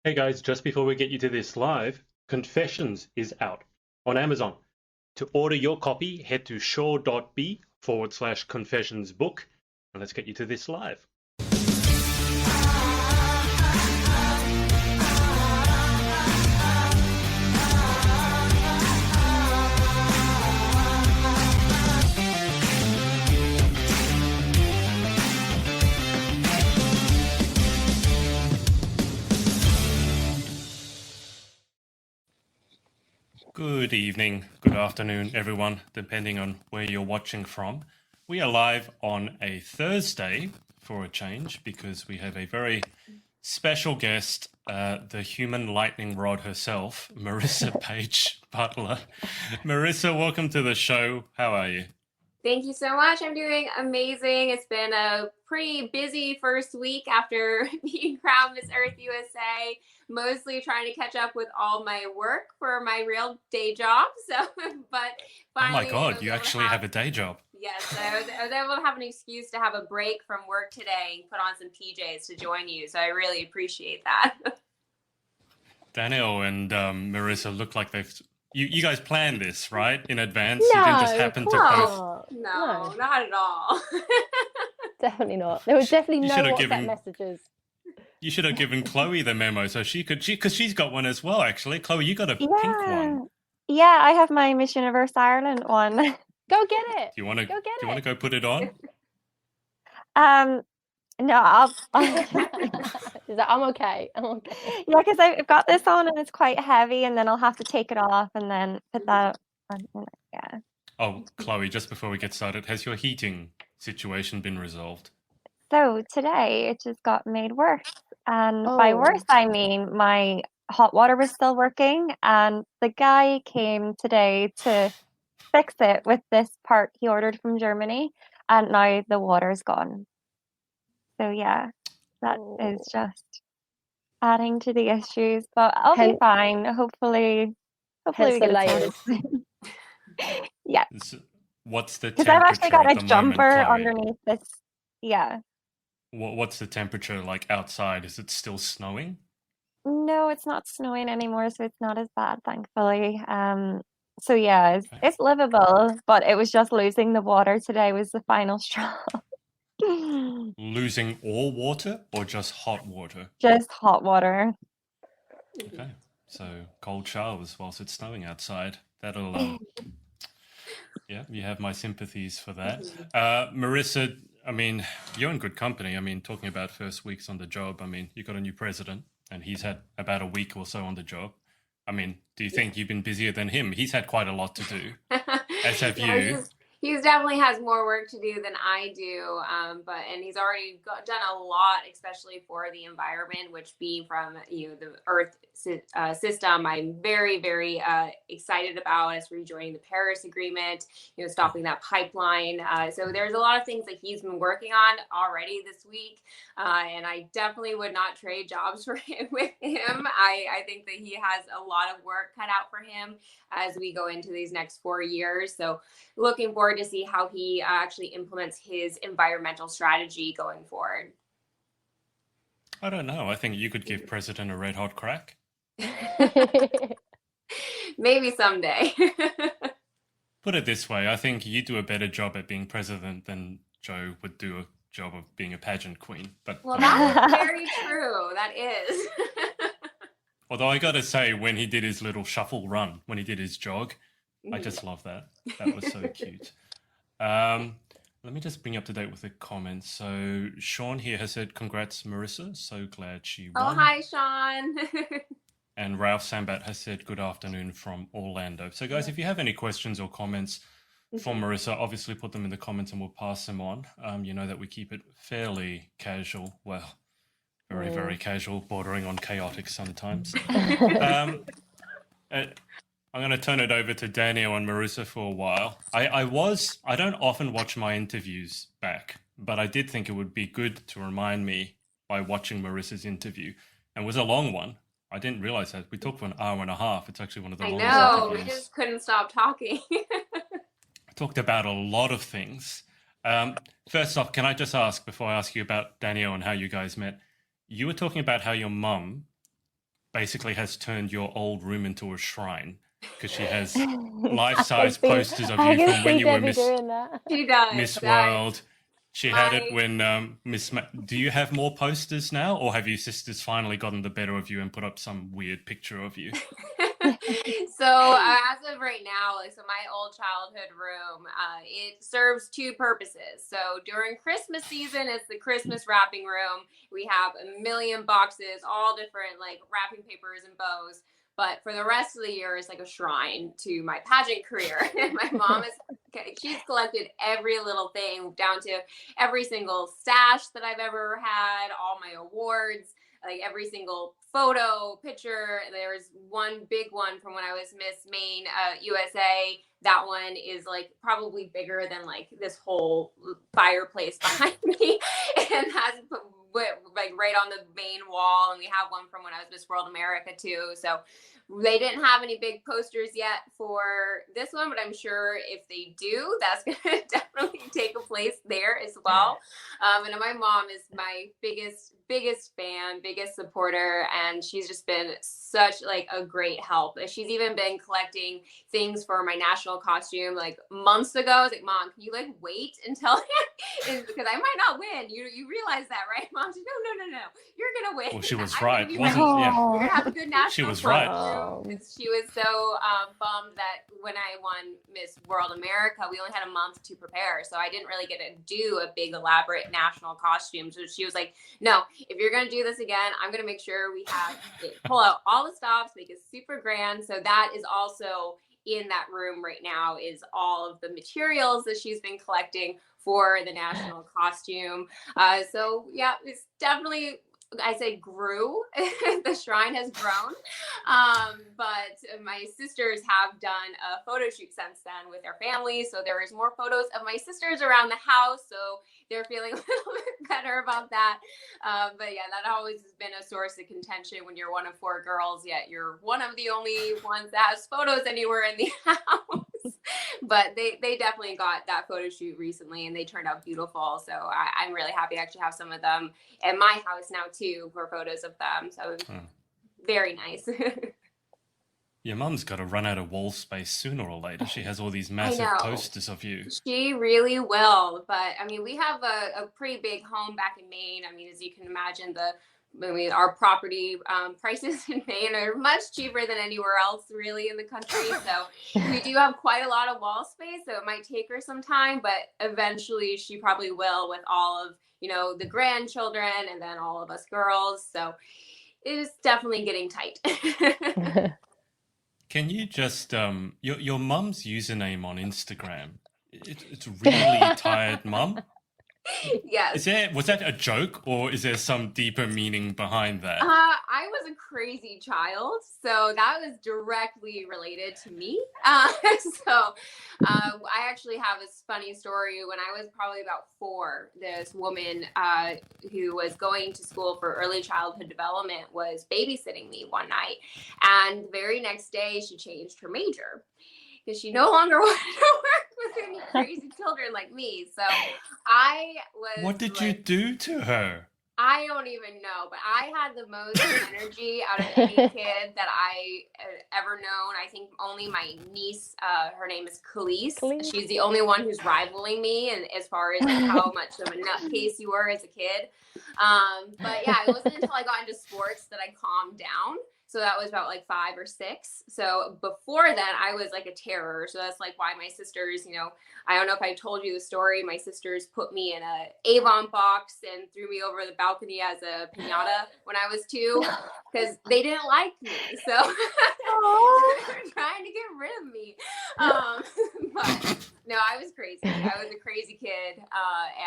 Hey guys, just before we get you to this live, Confessions is out on Amazon. To order your copy, head to shaw.b/confessions book, and let's get you to this live. Good evening, good afternoon, everyone, depending on where you're watching from. We are live on a Thursday for a change because we have a very special guest, the human lightning rod herself, Marisa Paige Butler. Marisa, welcome to the show. How are you? Thank you so much. I'm doing amazing. It's been a pretty busy first week after being crowned Miss Earth USA, mostly trying to catch up with all my work for my real day job. So, but finally, oh my God, you actually have a day job. Yes, I was able to have an excuse to have a break from work today and put on some PJs to join you. So I really appreciate that. Danielle and Marisa look like they've... You guys planned this, right? In advance? No, you didn't just happen to both... No, not at all. Definitely not. There was definitely no WhatsApp messages. You should have given Chloe the memo so she could, because she's got one as well, actually. Chloe, you got a pink one. Yeah, I have my Miss Universe Ireland one. Go get it. Do you want to go put it on? No, I'm okay. Yeah, because I've got this on and it's quite heavy, and then I'll have to take it off and then put that on. Yeah. Oh, Chloe, just before we get started, has your heating situation been resolved? So today it just got made worse. And by worse, I mean my hot water was still working, and the guy came today to fix it with this part he ordered from Germany, and now the water's gone. So yeah, that is just adding to the issues, but I'll be fine. Hopefully we get it sorted. Yeah. What's the temperature? Because I've actually got a jumper moment, underneath this. Yeah. What's the temperature like outside? Is it still snowing? No, it's not snowing anymore, so it's not as bad, thankfully. So yeah, it's livable, but it was just losing the water today was the final straw. Losing all water or just hot water? Just hot water. Okay, so cold showers whilst it's snowing outside. That'll, yeah, you have my sympathies for that. Marisa, I mean, you're in good company. I mean, talking about first weeks on the job, I mean, you got a new president and he's had about a week or so on the job. I mean, do you think you've been busier than him? He's had quite a lot to do, as have you. He definitely has more work to do than I do, and he's already done a lot, especially for the environment, which being from the Earth system, I'm very, very excited about us rejoining the Paris Agreement, stopping that pipeline. So there's a lot of things that he's been working on already this week, and I definitely would not trade jobs with him. I think that he has a lot of work cut out for him as we go into these next 4 years. So looking forward to see how he actually implements his environmental strategy going forward. I don't know. I think you could give President a red hot crack. Maybe someday. Put it this way, I think you do a better job at being president than Joe would do a job of being a pageant queen. But well, that's very true. That is. Although I got to say, when he did his little shuffle run, when he did his jog, I just love that. That was so cute. Let me just bring you up to date with the comments. So Sean here has said, congrats, Marisa. So glad she won. Oh, hi, Sean. And Ralph Sambat has said, good afternoon from Orlando. So guys, if you have any questions or comments for Marisa, obviously put them in the comments and we'll pass them on. You know that we keep it fairly casual. Well, very, very casual, bordering on chaotic sometimes. I'm going to turn it over to Danielle and Marisa for a while. I don't often watch my interviews back, but I did think it would be good to remind me by watching Marissa's interview. And it was a long one. I didn't realize that. We talked for an hour and a half. It's actually one of the longest interviews. We just couldn't stop talking. I talked about a lot of things. First off, can I just ask, before I ask you about Danielle and how you guys met, you were talking about how your mum basically has turned your old room into a shrine because she has life-size posters of you from when you were She does. Miss World. She had it when do you have more posters now, or have your sisters finally gotten the better of you and put up some weird picture of you? So as of right now, so my old childhood room, it serves two purposes. So during Christmas season, it's the Christmas wrapping room. We have a million boxes, all different like wrapping papers and bows. But for the rest of the year, it's like a shrine to my pageant career. And my mom she's collected every little thing down to every single stash that I've ever had, all my awards, like every single photo, picture. There's one big one from when I was Miss Maine USA. That one is like probably bigger than like this whole fireplace behind me, and has like right on the main wall. And we have one from when I was Miss World America too. So they didn't have any big posters yet for this one, but I'm sure if they do, that's going to definitely take a place there as well. And my mom is my biggest fan, biggest supporter, and she's just been such like a great help. She's even been collecting things for my national costume like months ago. I was like, Mom, can you like wait until because I might not win. You realize that, right, Mom? She's, no, you're gonna win. Well, she was right, wasn't yeah. You're gonna have a good national She was costume. right. She was so bummed that when I won Miss World America, we only had a month to prepare, so I didn't really get to do a big elaborate national costume. So she was like, no, if you're gonna do this again, I'm gonna make sure we have pull out all the stops, make it super grand. So that is also in that room right now, is all of the materials that she's been collecting for the national costume. So yeah, it's definitely, I say grew. The shrine has grown. But my sisters have done a photo shoot since then with their families. So there is more photos of my sisters around the house. So they're feeling a little bit better about that. But yeah, that always has been a source of contention when you're one of 4 girls, yet you're one of the only ones that has photos anywhere in the house. But they definitely got that photo shoot recently and they turned out beautiful. So I'm really happy I actually have some of them at my house now too for photos of them. So very nice. Your mum's got to run out of wall space sooner or later. She has all these massive posters of you. She really will. But I mean, we have a pretty big home back in Maine. I mean, as you can imagine, our property prices in Maine are much cheaper than anywhere else really in the country. So we do have quite a lot of wall space. So it might take her some time, but eventually she probably will with all of, the grandchildren and then all of us girls. So it is definitely getting tight. Can you just, your mum's username on Instagram, it's really tired mum? Yes. Was that a joke, or is there some deeper meaning behind that? I was a crazy child, so that was directly related to me. So I actually have this funny story. When I was probably about 4, this woman who was going to school for early childhood development was babysitting me one night, and the very next day she changed her major because she no longer wanted to work with any crazy children like me. So I was. What did you do to her? I don't even know, but I had the most energy out of any kid that I ever known. I think only my niece, her name is Khalees. She's the only one who's rivaling me, and as far as like, how much of a nutcase you were as a kid. But yeah, it wasn't until I got into sports that I calmed down. So that was about like 5 or 6. So before then, I was like a terror. So that's like why my sisters, I don't know if I told you the story. My sisters put me in a Avon box and threw me over the balcony as a piñata when I was 2 because they didn't like me. So they were trying to get rid of me. But no, I was crazy. I was a crazy kid.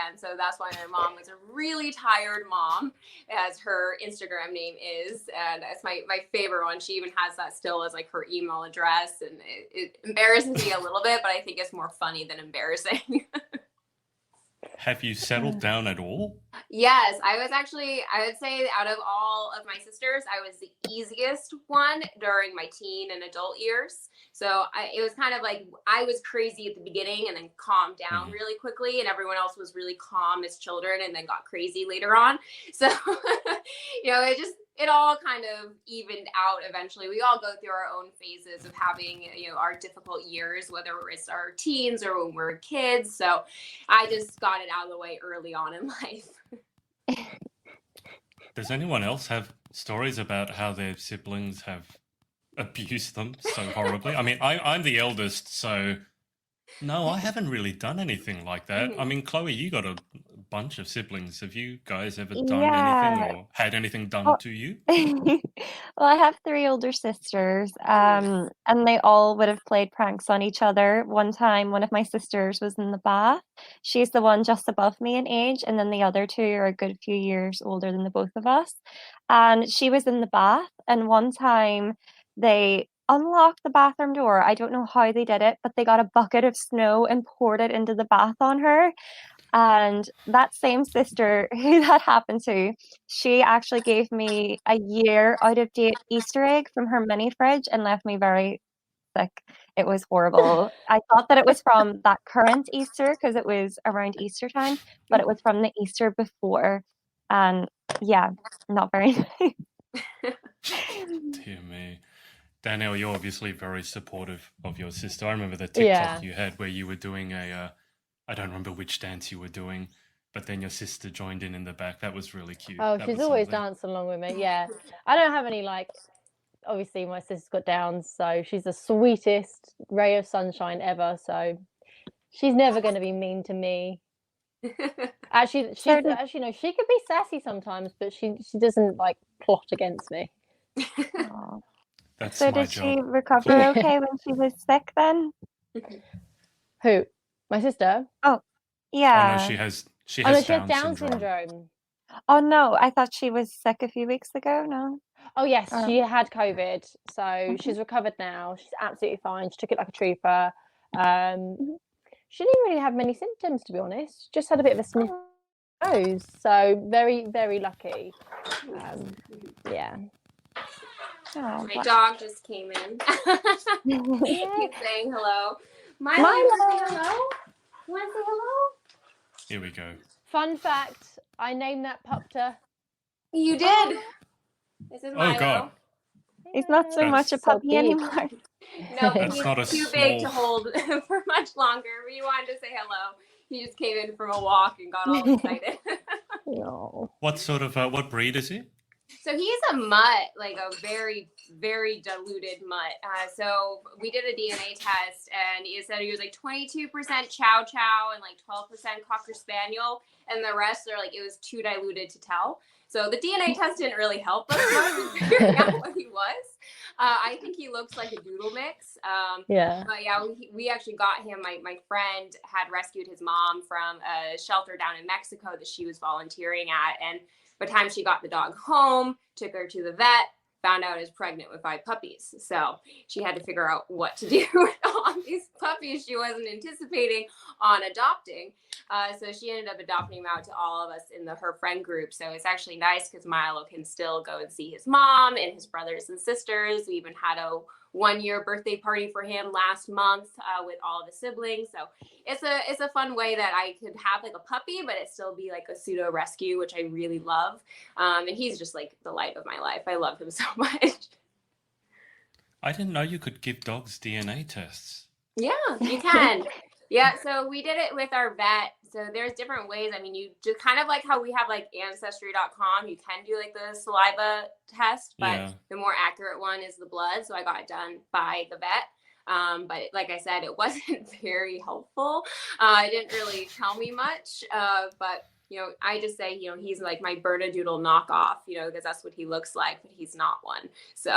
And so that's why my mom was a really tired mom, as her Instagram name is. And that's my favorite one. She even has that still as like her email address. And it embarrasses me a little bit, but I think it's more funny than embarrassing. Have you settled down at all? Yes, I would say out of all of my sisters, I was the easiest one during my teen and adult years. So it was kind of like I was crazy at the beginning and then calmed down really quickly, and everyone else was really calm as children and then got crazy later on. So, it all kind of evened out eventually. We all go through our own phases of having, our difficult years, whether it's our teens or when we're kids. So I just got it out of the way early on in life. Does anyone else have stories about how their siblings have abused them so horribly? I mean, I'm the eldest, so no, I haven't really done anything like that. I mean, Chloe, you got a bunch of siblings. Have you guys ever done anything or had anything done to you? Well, I have 3 older sisters, and they all would have played pranks on each other. One time, one of my sisters was in the bath. She's the one just above me in age, and then the other 2 are a good few years older than the both of us. And she was in the bath, and one time they unlocked the bathroom door. I don't know how they did it, but they got a bucket of snow and poured it into the bath on her. And that same sister who that happened to, she actually gave me a year out of date Easter egg from her mini fridge and left me very sick. It was horrible. I thought that it was from that current Easter because it was around Easter time, but it was from the Easter before. And yeah, not very nice. Dear me. Danielle, you're obviously very supportive of your sister. I remember the TikTok you had where you were doing I don't remember which dance you were doing, but then your sister joined in the back. That was really cute. Oh, that she's always dancing along with me. Yeah. I don't have any, obviously my sister's got Downs, so she's the sweetest ray of sunshine ever. So she's never going to be mean to me. Actually, she could be sassy sometimes, but she doesn't plot against me. That's so my did job. she recover okay when she was sick then? Who? My sister? Oh, yeah. Oh no, she has Down syndrome. Oh no, I thought she was sick a few weeks ago. No. Oh yes, she had COVID, so she's recovered now. She's absolutely fine. She took it like a trooper. She didn't really have many symptoms, to be honest. Just had a bit of a sniff nose, so very, very lucky. Yeah. Oh, my dog just came in. He's saying hello. Milo, say hello? You want to say hello? Here we go. Fun fact, I named that pupter. You did. This is Milo. Oh God. He's not so much a puppy anymore. No, he's too big to hold for much longer. We wanted to say hello. He just came in from a walk and got all excited. No. What sort of what breed is he? So he's a mutt, like a very, very diluted mutt. So we did a DNA test, and it said he was 22% Chow Chow and 12% Cocker Spaniel, and the rest are it was too diluted to tell. So the DNA test didn't really help us much figuring out what he was. I think he looks like a doodle mix. Yeah. But yeah, we actually got him. My friend had rescued his mom from a shelter down in Mexico that she was volunteering at, and by the time she got the dog home, took her to the vet, found out is pregnant with 5 puppies. So she had to figure out what to do with all these puppies she wasn't anticipating on adopting. So she ended up adopting them out to all of us in her friend group. So it's actually nice because Milo can still go and see his mom and his brothers and sisters. We even had a 1-year birthday party for him last month with all of his siblings. So it's a fun way that I could have a puppy, but it still be a pseudo rescue, which I really love. And he's just the light of my life. I love him so much. I didn't know you could give dogs DNA tests. Yeah, you can. Yeah, so we did it with our vet. So there's different ways. I mean, you just kind of how we have ancestry.com, you can do the saliva test, but the more accurate one is the blood. So I got it done by the vet. But like I said, it wasn't very helpful. It didn't really tell me much. But I just say, he's my Bernedoodle knockoff, because that's what he looks like, but he's not one. So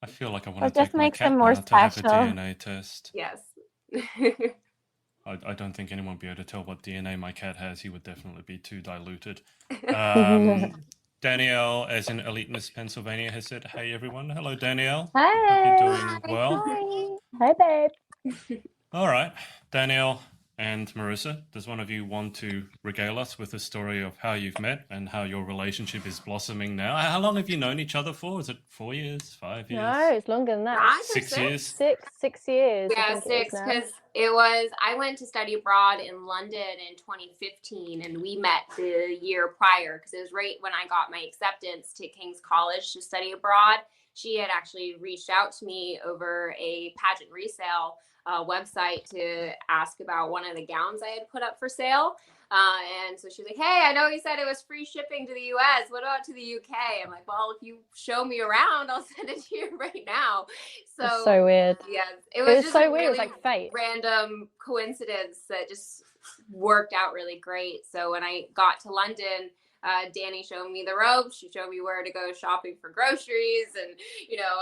I feel like I want to take my makes cat him more now to have a special. DNA test. Yes. I don't think anyone would be able to tell what DNA my cat has. He would definitely be too diluted. Danielle, as in Eliteness, Pennsylvania, has said, "Hey everyone, hello Danielle. Hi. Hope you're doing well." Hi, babe. All right, Danielle and Marisa, does one of you want to regale us with a story of how you've met and how your relationship is blossoming now? How long have you known each other for? Is it 4 years, 5 years? No, it's longer than that. 5 or 6 years? 6 years. I Yeah, think it is 6, now. because I went to study abroad in London in 2015, and we met the year prior because it was right when I got my acceptance to King's College to study abroad. She had actually reached out to me over a pageant resale website to ask about one of the gowns I had put up for sale. And so she was like, hey, I know you said it was free shipping to the US. What about to the UK? I'm like, well, if you show me around, I'll send it to you right now. It's so weird. Yeah, it It was was just so a weird. It was really like fate. random coincidence that just worked out really great. So when I got to London, Danny showed me the ropes. She showed me where to go shopping for groceries and,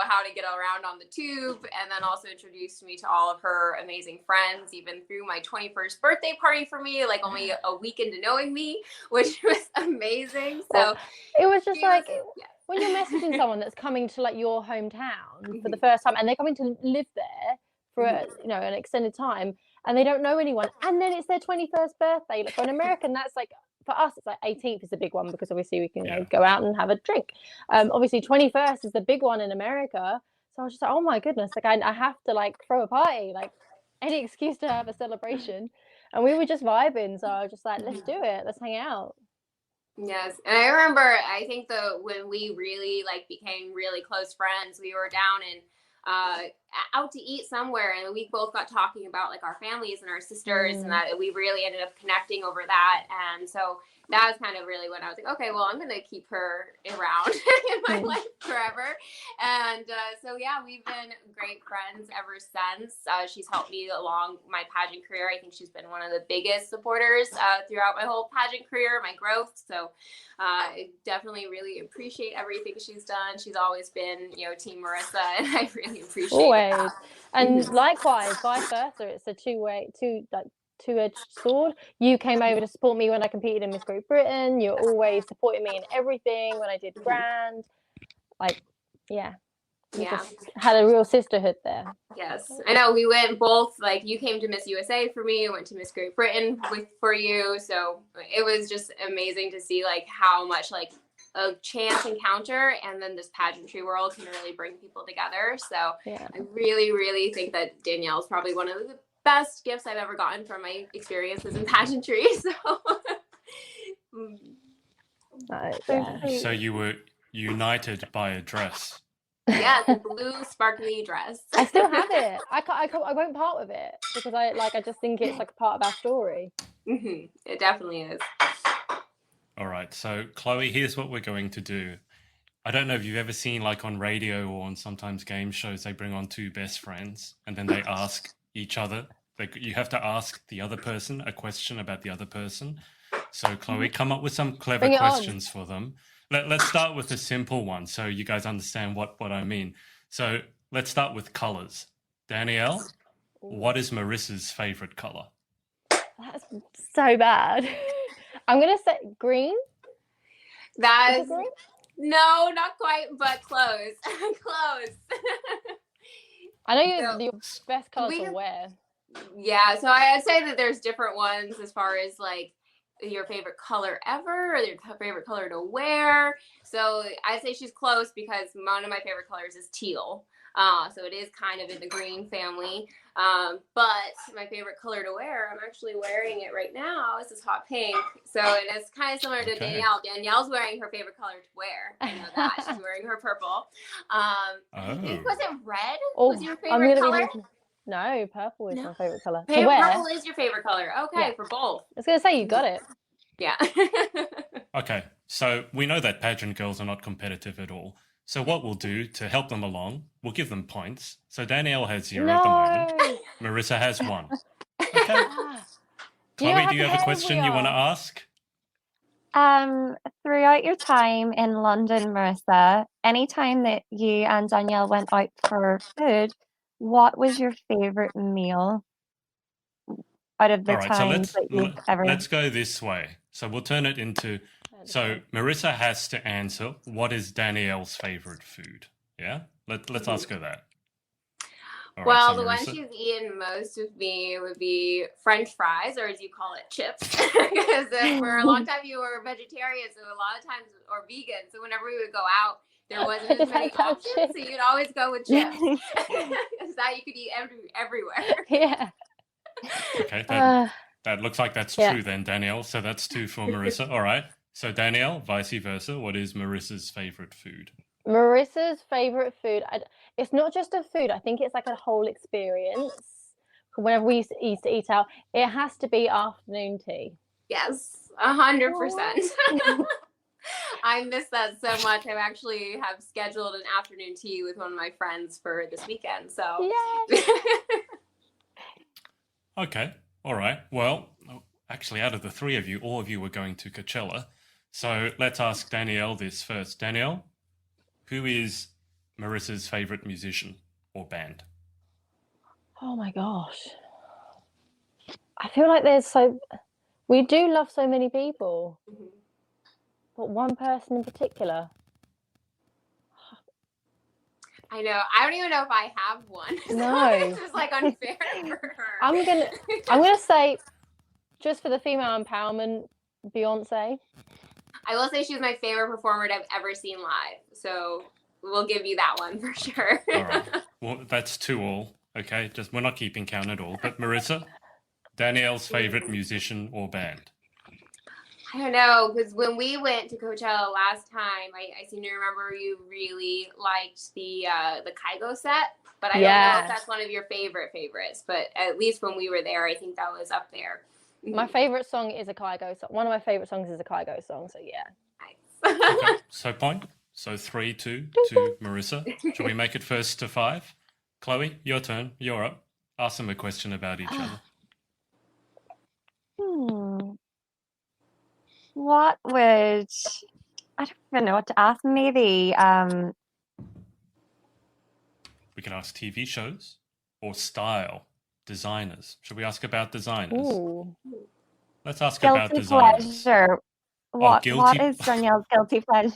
how to get around on the tube. And then also introduced me to all of her amazing friends, even through my 21st birthday party for me, like only a week into knowing me, which was amazing. So it was just like, yeah. when you're messaging someone that's coming to like your hometown for the first time and they're coming to live there for an extended time and they don't know anyone, and then it's their 21st birthday. Like for an American, that's like, for us it's like 18th is the big one because obviously we can go out and have a drink. Obviously 21st is the big one in America. So I was just like, oh my goodness, like I have to like throw a party, like any excuse to have a celebration. And we were just vibing, so I was just like, let's do it, let's hang out. Yes, and I remember, I think when we really became really close friends, we were down and out to eat somewhere, and we both got talking about like our families and our sisters, and that we really ended up connecting over that. And so that was kind of really when I was like, okay, well, I'm going to keep her around in my life forever. And so, yeah, we've been great friends ever since. She's helped me along my pageant career. I think she's been one of the biggest supporters throughout my whole pageant career, my growth. So I definitely really appreciate everything she's done. She's always been, Team Marisa, and I really appreciate that. And likewise, vice versa. It's a two-edged sword. You came over to support me when I competed in Miss Great Britain. You're always supporting me in everything when I did Grand. Just had a real sisterhood there. Yes, I know. We went both, you came to Miss USA for me, I went to Miss Great Britain for you. So it was just amazing to see how much a chance encounter and then this pageantry world can really bring people together. So I really, really think that Danielle is probably one of the best gifts I've ever gotten from my experiences in pageantry. So you were united by a dress. Yeah, the blue sparkly dress. I still have it. I won't part with it because I just think it's like a part of our story. It definitely is. All right, so Chloe, here's what we're going to do. I don't know if you've ever seen on radio or on sometimes game shows, they bring on two best friends and then they ask each other. You have to ask the other person a question about the other person. So Chloe, come up with some clever questions for them. Let's start with a simple one so you guys understand what I mean. So let's start with colors. Danielle, what is Marisa's favorite color? That's so bad. I'm going to say green. That's green? No, not quite, but close. Close. I know your best color to wear. Yeah, so I'd say that there's different ones as far as your favorite color ever or your favorite color to wear. So I'd say she's close because one of my favorite colors is teal. So it is kind of in the green family. But my favorite color to wear, I'm actually wearing it right now. This is hot pink. So it's kind of similar to Danielle. Danielle's wearing her favorite color to wear. I know that. She's wearing her purple. Was it red? Was your favorite color? No, purple is my favorite color. Purple is your favorite color. Okay, for both. I was going to say, you got it. Yeah. Okay, so we know that pageant girls are not competitive at all. So what we'll do to help them along, we'll give them points. So Danielle has 0 at the moment. Marisa has 1. Okay. Chloe, do you have a question you want to ask? Throughout your time in London, Marisa, anytime that you and Danielle went out for food, what was your favorite meal out of the times that you've ever... Let's go this way. So we'll turn it into... So Marisa has to answer, what is Danielle's favorite food? Yeah? Let's ask her that. All right, Well, so the one Marissa. she's eaten most with me would be French fries, or as you call it, chips. Because for a long time you were vegetarian, so a lot of times, or vegan. So whenever we would go out, there wasn't as many options, so you'd always go with chips. Because that you could eat everywhere. Yeah. Okay, that looks like that's Yeah. true then, Danielle. So that's 2 for Marissa. All right. So Danielle, vice versa. What is Marissa's favorite food? Marissa's favorite food. It's not just a food. I think it's like a whole experience. Whenever we used to eat out, it has to be afternoon tea. Yes, 100%. I miss that so much. I actually have scheduled an afternoon tea with one of my friends for this weekend. So, Yay. Okay. All right. Well, actually, out of the 3 of you, all of you were going to Coachella. So let's ask Danielle this first. Danielle, who is Marissa's favorite musician or band? Oh my gosh. I feel like we do love so many people, but one person in particular. I know. I don't even know if I have one. No. It's just like unfair for her. I'm gonna say, just for the female empowerment, Beyonce. I will say she's my favorite performer I've ever seen live. So we'll give you that one for sure. All right. Well, that's 2 all. Okay. We're not keeping count at all. But Marissa, Danielle's favorite musician or band? I don't know, because when we went to Coachella last time, I seem to remember you really liked the Kygo set, but I don't know if that's one of your favorites. But at least when we were there, I think that was up there. My favorite song is a Kygo song. One of my favorite songs is a Kygo song. So yeah. Nice. Okay. So point. So 3-2 to Marissa. Shall we make it first to 5? Chloe, your turn. You're up. Ask them a question about each other. What would, I don't even know what to ask. Maybe We can ask TV shows or style, designers. Should we ask about designers? Ooh. Let's ask about guilty designers. pleasure. What guilty- is Danielle's guilty pleasure?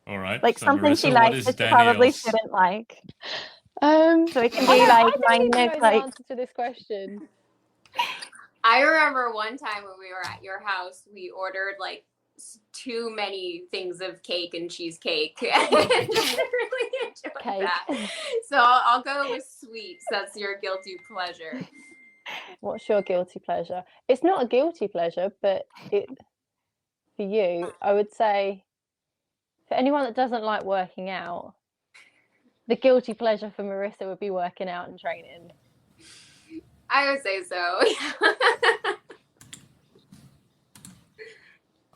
All right. Like so something Marissa, she what likes is that she probably Danielle's- shouldn't like. So it can I be don't- like I don't even mine know is the like answer to this question. I remember one time when we were at your house, we ordered like too many things of cake and cheesecake. And I really enjoyed Cake. that. So I'll go with sweets. That's your guilty pleasure. What's your guilty pleasure? It's not a guilty pleasure, but for you, I would say, for anyone that doesn't like working out, the guilty pleasure for Marissa would be working out and training. I would say so.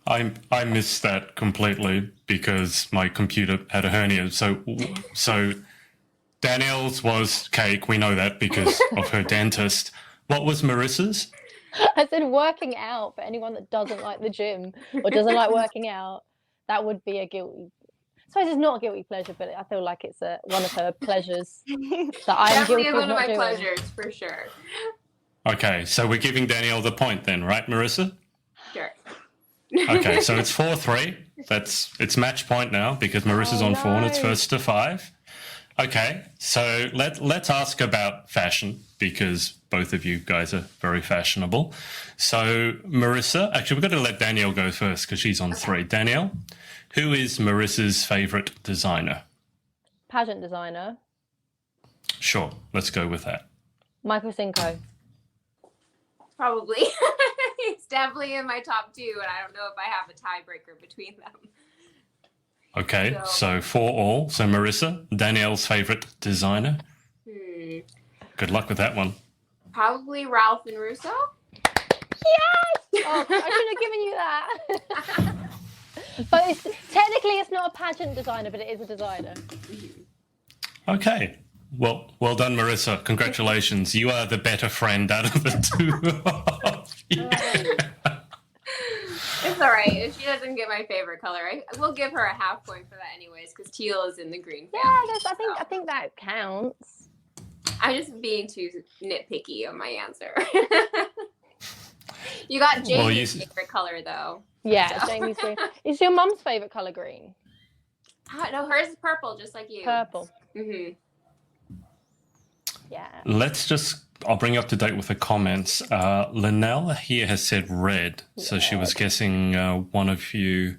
I missed that completely because my computer had a hernia. So Danielle's was cake. We know that because of her dentist. What was Marissa's? I said working out for anyone that doesn't like the gym or doesn't like working out. That would be a guilty. I suppose it's not a guilty pleasure, but I feel like it's one of her pleasures that I'm Definitely guilty of one of not my doing. pleasures for sure. Okay, so we're giving Danielle the point then, right, Marissa? Sure. Okay, so it's 4-3. It's match point now because Marissa's on 4 and it's no. first to 5. Okay, so let's ask about fashion because both of you guys are very fashionable. So Marissa, actually we've got to let Danielle go first because she's on 3. Danielle, who is Marissa's favorite designer? Pageant designer, Sure, let's go with that. Michael Cinco. Probably. It's definitely in my top 2, and I don't know if I have a tiebreaker between them. Okay, so 4 all. So Marissa, Danielle's favorite designer. Good luck with that one. Probably Ralph and Russo. Yes! Oh, I should have given you that. But technically it's not a pageant designer, but it is a designer. Okay. Well done, Marissa. Congratulations. You are the better friend out of the 2 of you. It's all right. If she doesn't get my favorite color, I will give her a half point for that anyways, because teal is in the green Yeah, family. I think that counts. I'm just being too nitpicky on my answer. You got Jamie's favorite color, though. Yeah, Jamie's green. Is your mum's favorite color green? No, hers is purple, just like you. Purple. Mm-hmm. Yeah. I'll bring you up to date with the comments. Linnell here has said red. So she was guessing one of you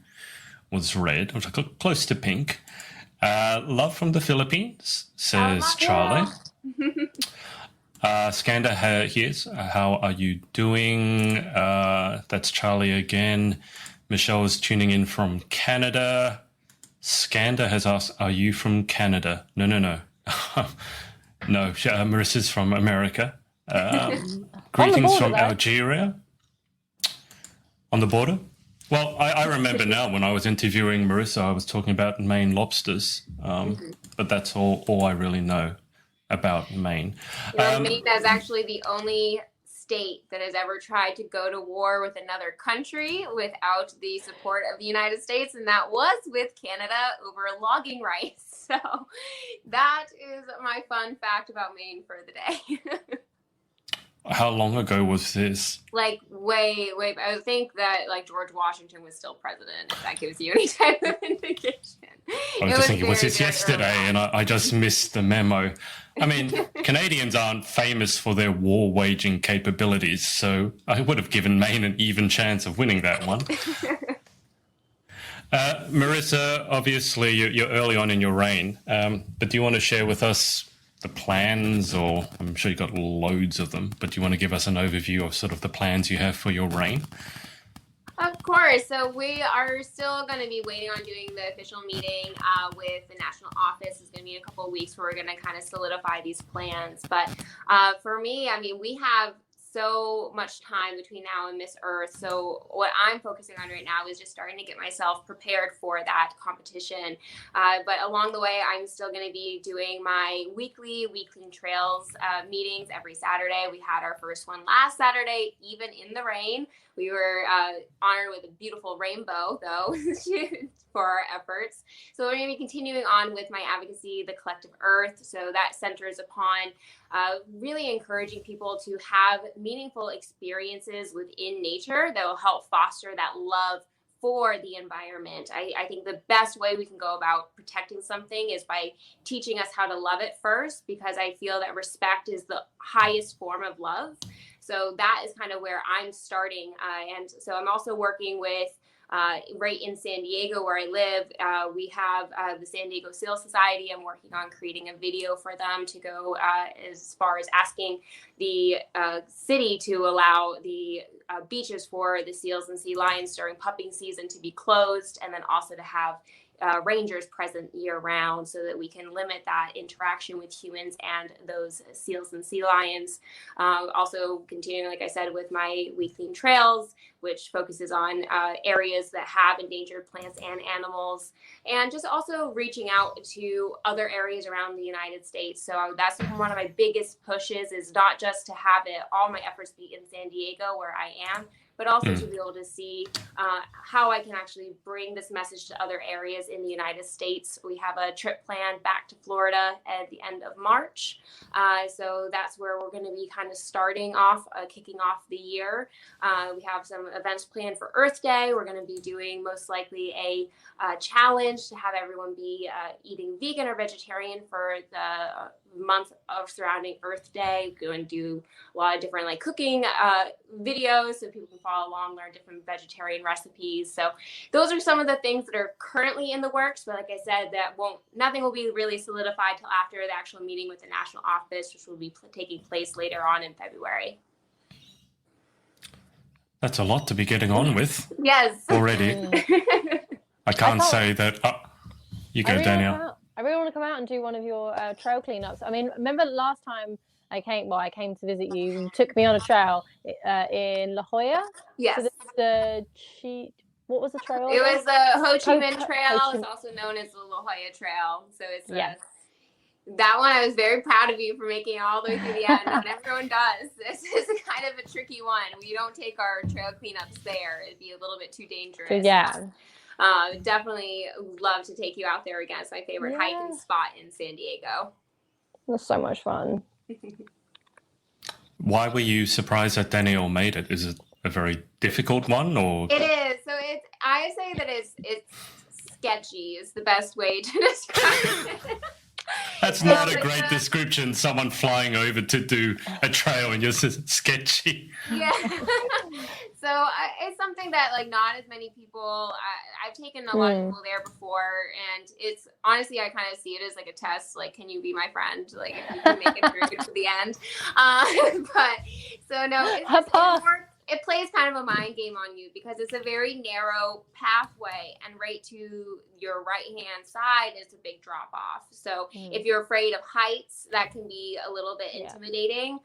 was red, which is close to pink. Love from the Philippines, says Charlie. Skander here's, how are you doing? That's Charlie again. Michelle is tuning in from Canada. Skander has asked, are you from Canada? No. No, Marissa's from America. Greetings from Algeria. On the border? Well, I remember now when I was interviewing Marisa, I was talking about Maine lobsters, but that's all I really know about Maine. Maine is actually the only state that has ever tried to go to war with another country without the support of the United States, and that was with Canada over logging rights. So that is my fun fact about Maine for the day. How long ago was this? Like way. I would think that like George Washington was still president, if that gives you any type of indication. I was just thinking, was this yesterday? And I just missed the memo. I mean, Canadians aren't famous for their war waging capabilities, so I would have given Maine an even chance of winning that one. Marisa, obviously you're early on in your reign, but do you want to share with us the plans, or I'm sure you've got loads of them, but do you want to give us an overview of sort of the plans you have for your reign? Of course. So we are still going to be waiting on doing the official meeting with the national office. It's going to be in a couple of weeks where we're going to kind of solidify these plans. But for me, I mean, we have so much time between now and Miss Earth. So what I'm focusing on right now is just starting to get myself prepared for that competition. But along the way, I'm still going to be doing my weekly Trails meetings every Saturday. We had our first one last Saturday, even in the rain. We were honored with a beautiful rainbow, though, for our efforts. So we're going to be continuing on with my advocacy, the Collective Earth. So that centers upon really encouraging people to have meaningful experiences within nature that will help foster that love for the environment. I think the best way we can go about protecting something is by teaching us how to love it first, because I feel that respect is the highest form of love. So that is kind of where I'm starting. And so I'm also working with right in San Diego where I live. We have the San Diego Seal Society. I'm working on creating a video for them to go as far as asking the city to allow the beaches for the seals and sea lions during pupping season to be closed, and then also to have rangers present year round so that we can limit that interaction with humans and those seals and sea lions. Also continuing, like I said, with my weekly trails, which focuses on areas that have endangered plants and animals, and just also reaching out to other areas around the United States. So that's one of my biggest pushes, is not just to have all my efforts be in San Diego where I am, but also to be able to see how I can actually bring this message to other areas in the United States. We have a trip planned back to Florida at the end of March. So that's where we're going to be kind of starting off, kicking off the year. We have some events planned for Earth Day. We're going to be doing most likely a challenge to have everyone be eating vegan or vegetarian for the month of surrounding Earth Day. Go and do a lot of different like cooking videos so people can follow along, learn different vegetarian recipes. So those are some of the things that are currently in the works, but like I said, nothing will be really solidified till after the actual meeting with the national office, which will be taking place later on in February. That's a lot to be getting on with. Yes. Already. I can't say that. You go, Danielle. I really want to come out and do one of your trail cleanups. I mean, remember last time I came to visit you, you took me on a trail in La Jolla? Yes. So what was the trail? It was the Ho Chi Minh Trail. It's also known as the La Jolla Trail. So it's that one. I was very proud of you for making it all the way to the end. Not everyone does. This is kind of a tricky one. We don't take our trail cleanups there. It'd be a little bit too dangerous. Yeah. Definitely love to take you out there again. It's my favorite hiking spot in San Diego. It was so much fun. Why were you surprised that Danielle made it? Is it a very difficult one, or? It is. So I say that it's sketchy is the best way to describe it. That's not a great description. Someone flying over to do a trail and you're just sketchy. Yeah. So it's something that like not as many people. I've taken a lot of people there before, and it's honestly I kind of see it as like a test. Like, can you be my friend? Like, if you can make it through to the end. But so no, it plays kind of a mind game on you because it's a very narrow pathway, and right to your right hand side is a big drop off. So if you're afraid of heights, that can be a little bit intimidating.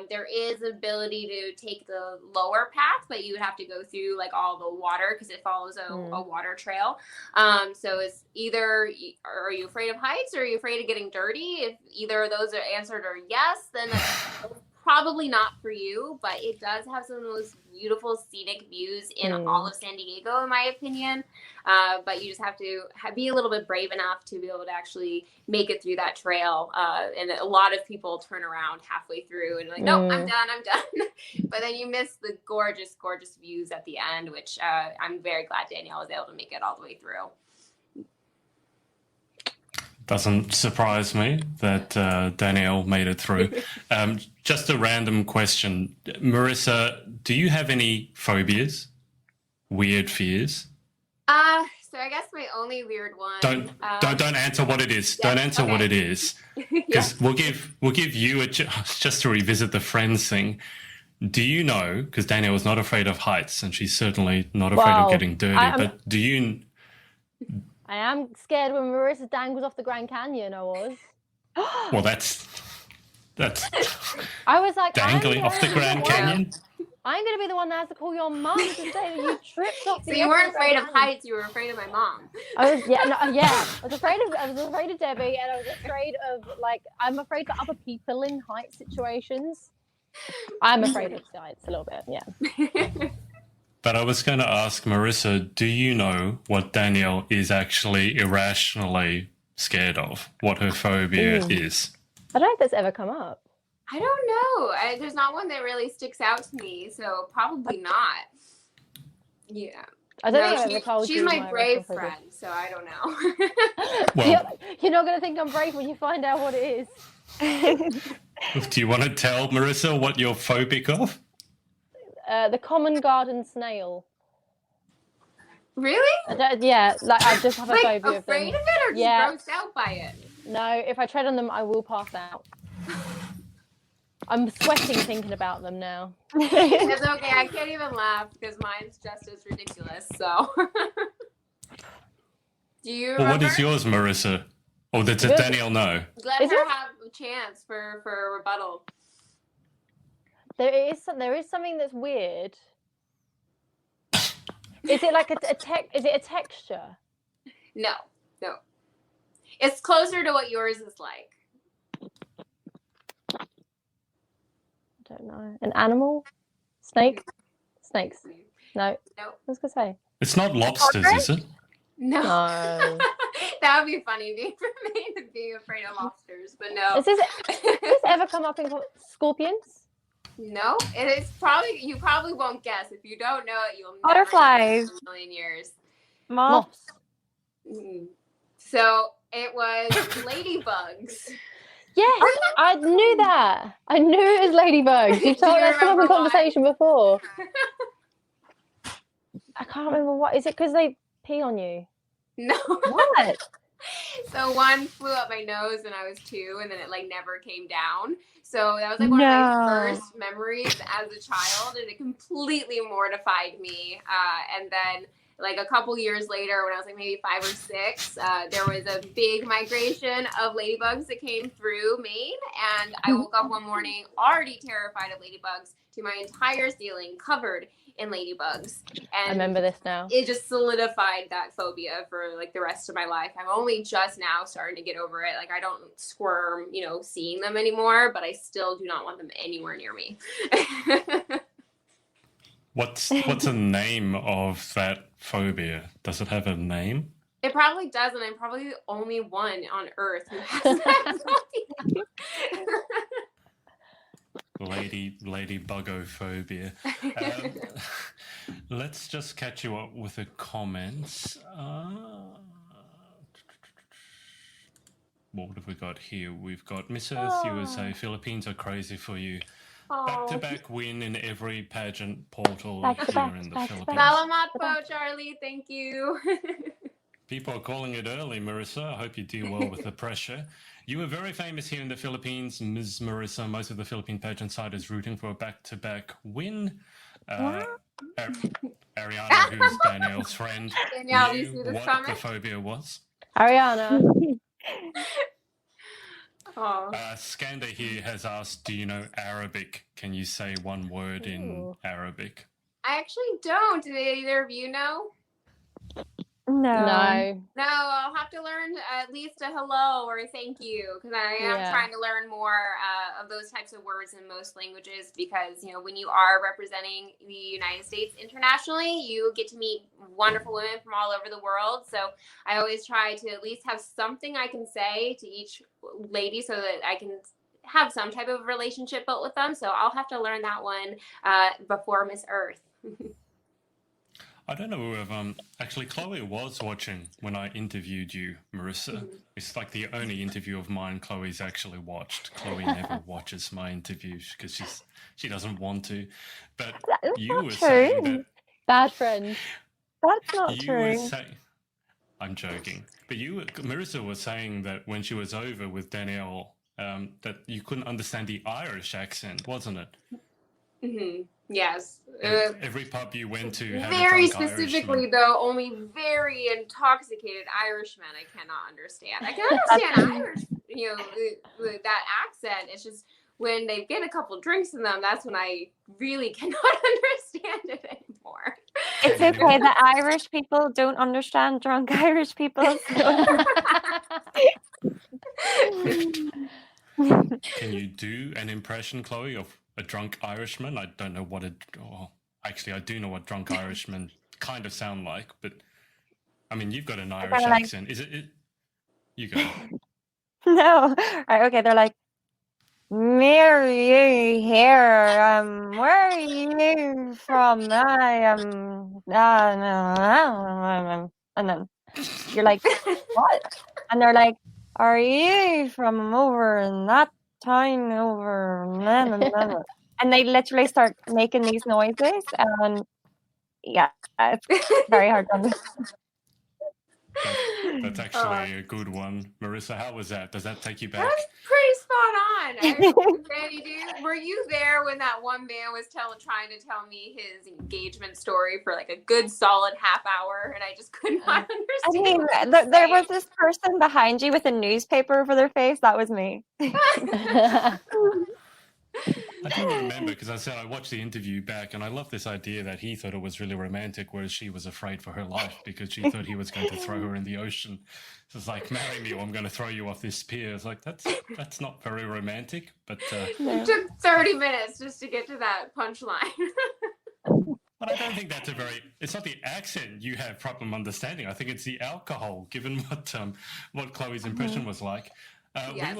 There is ability to take the lower path, but you would have to go through like all the water because it follows a water trail. So it's either are you afraid of heights or are you afraid of getting dirty? If either of those are answered or yes, then that's probably not for you, but it does have some of the most beautiful scenic views in all of San Diego, in my opinion. But you just have to be a little bit brave enough to be able to actually make it through that trail. And a lot of people turn around halfway through and like, nope, I'm done. But then you miss the gorgeous, gorgeous views at the end, which I'm very glad Danielle was able to make it all the way through. Doesn't surprise me that Danielle made it through. Just a random question. Marisa, do you have any phobias? Weird fears? So I guess my only weird one. Don't answer what it is. Don't answer what it is. Because we'll give you just to revisit the friends thing. Do you know, because Danielle was not afraid of heights and she's certainly not afraid of getting dirty, but do you... I am scared when Marisa dangles off the Grand Canyon, I was. Well, that's I was like, dangling off the Grand Canyon? I'm going to be the one that has to call your mum to say that you tripped off the So you weren't afraid of heights, you were afraid of my mom. I was, I was afraid of Debbie, and I was afraid of, like, I'm afraid for other people in height situations. I'm afraid of heights a little bit, yeah. But I was going to ask Marisa, do you know what Danielle is actually irrationally scared of? What her phobia is? I don't know if that's ever come up. I don't know. There's not one that really sticks out to me, so probably not. Yeah. I don't think I've ever told she's you my brave friend, so I don't know. Well, you're not going to think I'm brave when you find out what it is. Do you want to tell Marisa what you're phobic of? The common garden snail. Really? Yeah, like I just have a phobia of them. Afraid of it or just grossed out by it? No, if I tread on them, I will pass out. I'm sweating thinking about them now. It's okay. I can't even laugh because mine's just as ridiculous. So, do you remember? Oh, Well, what is yours, Marisa? Or does Danielle know? Let her have a chance for a rebuttal. There is something that's weird. Is it like is it a texture? No. It's closer to what yours is like. I don't know. An animal? Snake? Snakes? No. No. I was gonna say. It's not lobsters, is it? No. That would be funny being afraid of lobsters, but no. Has this ever come up in scorpions? No, it is probably, you probably won't guess. If you don't know it, you'll never Butterflies. guess in a million years. Moths. So it was ladybugs. Yes, I knew that. I knew it was ladybugs. You've told us come up in conversation before. I can't remember what. Is it because they pee on you? No. What? So one flew up my nose when I was 2, and then it like never came down. So that was like one of my first memories as a child, and it completely mortified me. And then like a couple years later, when I was like maybe 5 or 6, there was a big migration of ladybugs that came through Maine, and I woke up one morning already terrified of ladybugs to my entire ceiling covered in ladybugs. And I remember this now. It just solidified that phobia for like the rest of my life. I'm only just now starting to get over it. Like I don't squirm, seeing them anymore, but I still do not want them anywhere near me. What's the name of that phobia? Does it have a name? It probably does, and I'm probably the only one on Earth who has that phobia. Ladybugophobia. Let's just catch you up with the what have we got here? We've got Miss Earth USA. Philippines are crazy for you. Back-to-back win in every pageant portal here in the Philippines. Salamat po, Charlie. Thank you. People are calling it early, Marisa. I hope you deal well with the pressure. You were very famous here in the Philippines, Ms. Marisa. Most of the Philippine pageant side is rooting for a back-to-back win. Ariana, who's Danielle's friend, Danielle, do you knew see this what comment? the phobia was. Ariana. Skander here has asked, do you know Arabic? Can you say one word in Arabic? I actually don't. Do either of you know? No. No, I'll have to learn at least a hello or a thank you, because I am trying to learn more of those types of words in most languages, because, you know, when you are representing the United States internationally, you get to meet wonderful women from all over the world. So I always try to at least have something I can say to each lady so that I can have some type of relationship built with them. So I'll have to learn that one before Miss Earth. I don't know if actually Chloe was watching when I interviewed you, Marisa. It's like the only interview of mine Chloe's actually watched. Chloe never watches my interviews because she doesn't want to. But you were saying that bad friend. That's not true. I'm joking. But Marisa was saying that when she was over with Danielle, that you couldn't understand the Irish accent, wasn't it? Mm-hmm. Yes. Every pub you went to had very a drunk specifically, Irishman. though, only very intoxicated Irishmen I cannot understand. I can understand Irish, you know, that accent. It's just when they get a couple drinks in them, that's when I really cannot understand it anymore. It's okay. The Irish people don't understand drunk Irish people. So. Can you do an impression, Chloe, of a drunk Irishman? I don't know what actually, I do know what drunk Irishmen kind of sound like, but I mean, you've got an Irish accent. Is it? You go. No. Right, okay, they're like, Mary here. Where are you from? I am. And then you're like, what? And they're like, are you from over in that town over? And they literally start making these noises, and yeah, it's very hard to understand. That's actually a good one. Marisa, how was that? Does that take you back? That's pretty spot on. Randy, were you there when that one man was trying to tell me his engagement story for like a good solid half hour, and I just could not understand? I mean, there was this person behind you with a newspaper over their face. That was me. I do remember, because I said I watched the interview back, and I love this idea that he thought it was really romantic, whereas she was afraid for her life because she thought he was going to throw her in the ocean. So it's like, marry me or I'm going to throw you off this pier. It's like, that's not very romantic. But it took 30 minutes just to get to that punchline. But I don't think that's it's not the accent you have problem understanding. I think it's the alcohol, given what Chloe's impression was like. Yes,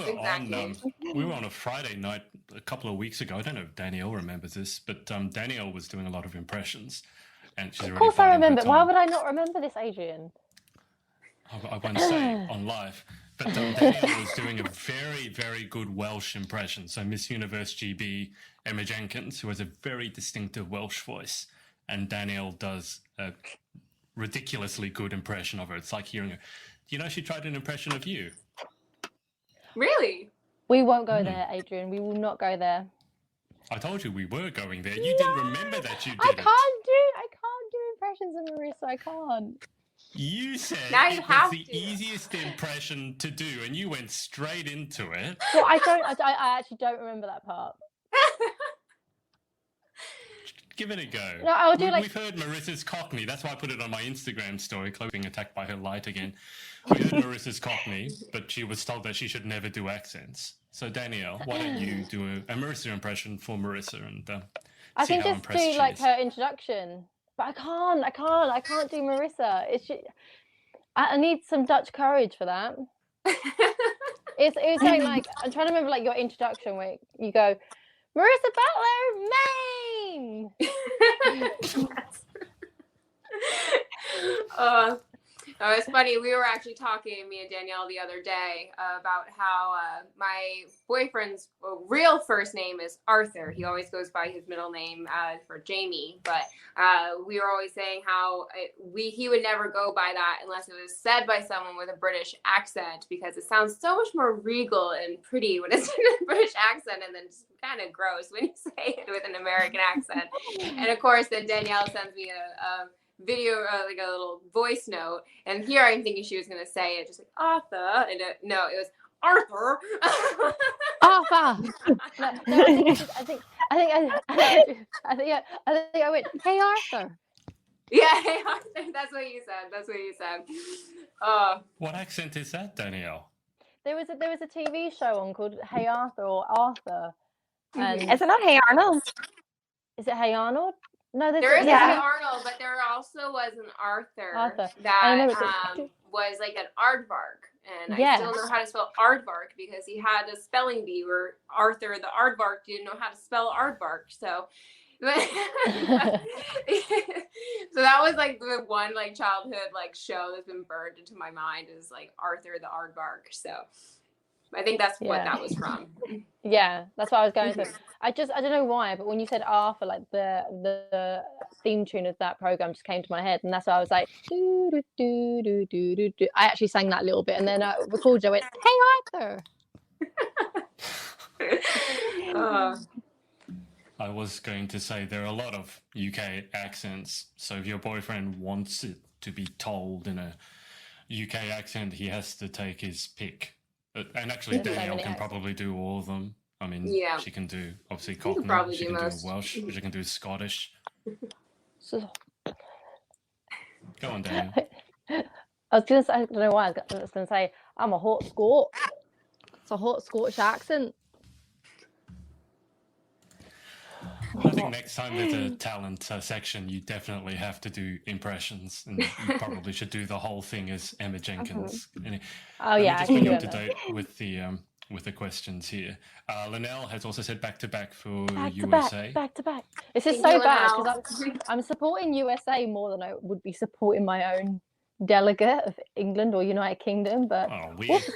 we were on a Friday night a couple of weeks ago. I don't know if Danielle remembers this, but Danielle was doing a lot of impressions. And she's of course I remember. Why would I not remember this, Adrian? I won't say on live. But Danielle was doing a very, very good Welsh impression. So Miss Universe GB, Emma Jenkins, who has a very distinctive Welsh voice. And Danielle does a ridiculously good impression of her. It's like hearing her. You know, she tried an impression of you. Really? We won't go there, Adrian. We will not go there. I told you we were going there. You didn't remember that you did I can't do impressions of Marisa. I can't. You said it was the easiest impression to do, and you went straight into it. Well, I actually don't remember that part. Give it a go. No, I'll do We've heard Marissa's Cockney. That's why I put it on my Instagram story. Chloe being attacked by her light again. We heard Marissa's Cockney, but she was told that she should never do accents. So Danielle, why don't you do a Marissa impression for Marissa and I see can how just impressed do she like is. her introduction, but I can't do Marissa. I need some Dutch courage for that. It was something like, I'm trying to remember like your introduction where you go, Marisa Butler, Maine. Oh, it's funny. We were actually talking, me and Danielle, the other day about how my boyfriend's real first name is Arthur. He always goes by his middle name for Jamie. But we were always saying how he would never go by that unless it was said by someone with a British accent, because it sounds so much more regal and pretty when it's in a British accent, and then just kind of gross when you say it with an American accent. And of course, then Danielle sends me a video, like a little voice note, and here I'm thinking she was going to say it just like Arthur, and no, it was Arthur. Arthur. No, I think I went, hey Arthur. Yeah, hey Arthur. That's what you said. What accent is that, Danielle? There was a TV show on called Hey Arthur or Arthur. And Is it not Hey Arnold? Is it Hey Arnold? No, there is yeah. Hey Arnold, but there also was an Arthur. That was like an aardvark. And I still know how to spell aardvark because he had a spelling bee where Arthur the aardvark didn't know how to spell aardvark. So so that was like the one like childhood like show that's been burned into my mind is like Arthur the aardvark. So I think that's what that was from. Yeah, that's what I was going through. I don't know why, but when you said Arthur, like the theme tune of that program just came to my head, and that's why I was like, do, do, do, do, do, do, do. I actually sang that a little bit, and then I recorded. I went, "Hey Arthur." I was going to say there are a lot of UK accents, so if your boyfriend wants it to be told in a UK accent, he has to take his pick. And actually, Danielle can probably do all of them. I mean, she can do obviously Cockney, she can do Welsh, she can do Scottish. Go on, Danielle. I was gonna say, I don't know why. I was gonna say I'm a hot Scot. It's a hot Scottish accent. I think next time there's a talent section, you definitely have to do impressions, and you probably should do the whole thing as Emma Jenkins. Just bring you up to date with the questions here. Linnell has also said back to back for USA. Back to back. This is so bad because I'm supporting USA more than I would be supporting my own delegate of England or United Kingdom. But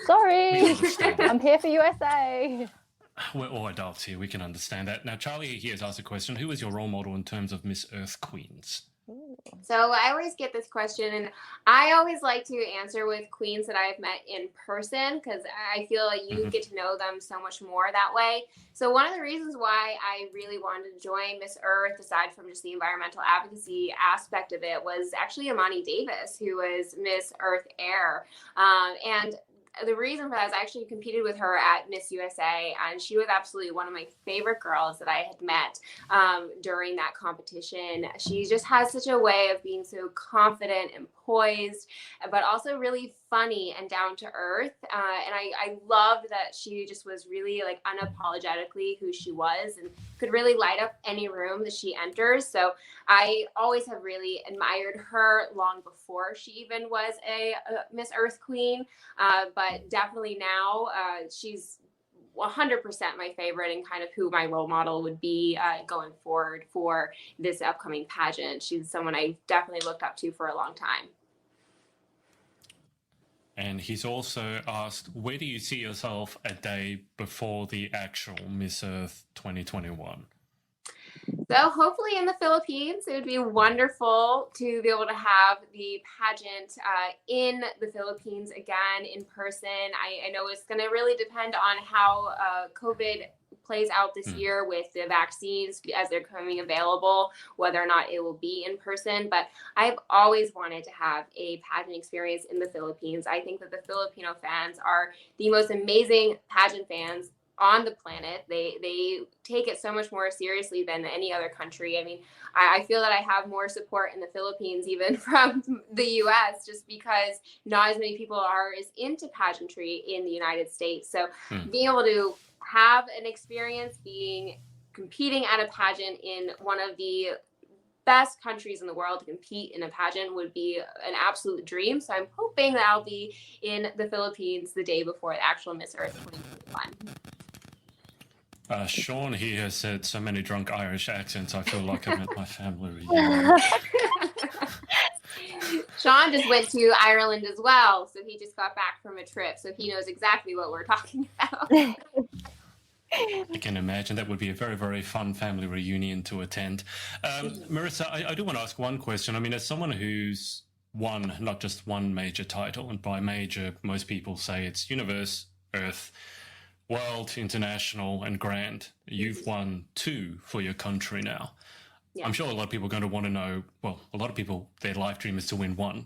sorry, I'm here for USA. We're all adults here. We can understand that. Now, Charlie here has asked a question. Who is your role model in terms of Miss Earth Queens? So I always get this question, and I always like to answer with queens that I've met in person because I feel like you get to know them so much more that way. So one of the reasons why I really wanted to join Miss Earth, aside from just the environmental advocacy aspect of it, was actually Imani Davis, who was Miss Earth Air. And the reason for that is I actually competed with her at Miss USA, and she was absolutely one of my favorite girls that I had met during that competition. She just has such a way of being so confident and poised, but also really funny and down to earth. And I loved that she just was really like unapologetically who she was and could really light up any room that she enters. So I always have really admired her long before she even was a Miss Earth Queen. But definitely now she's 100% my favorite and kind of who my role model would be going forward for this upcoming pageant. She's someone I definitely looked up to for a long time. And he's also asked, where do you see yourself a day before the actual Miss Earth 2021? So hopefully in the Philippines. It would be wonderful to be able to have the pageant in the Philippines again in person. I know it's going to really depend on how COVID plays out this year with the vaccines as they're coming available, whether or not it will be in person. But I've always wanted to have a pageant experience in the Philippines. I think that the Filipino fans are the most amazing pageant fans on the planet. They take it so much more seriously than any other country. I mean, I feel that I have more support in the Philippines even from the US, just because not as many people are as into pageantry in the United States. So being able to have an experience competing at a pageant in one of the best countries in the world to compete in a pageant would be an absolute dream. So I'm hoping that I'll be in the Philippines the day before the actual Miss Earth 2021. Sean here has said so many drunk Irish accents, I feel like I met my family reunion. Sean just went to Ireland as well, so he just got back from a trip, so he knows exactly what we're talking about. I can imagine that would be a very, very fun family reunion to attend. Marisa, I do want to ask one question. I mean, as someone who's won not just one major title, and by major, most people say it's Universe, Earth, World, International, and Grand. You've won 2 for your country now. Yeah. I'm sure a lot of people are going to want to know, well, a lot of people, their life dream is to win 1.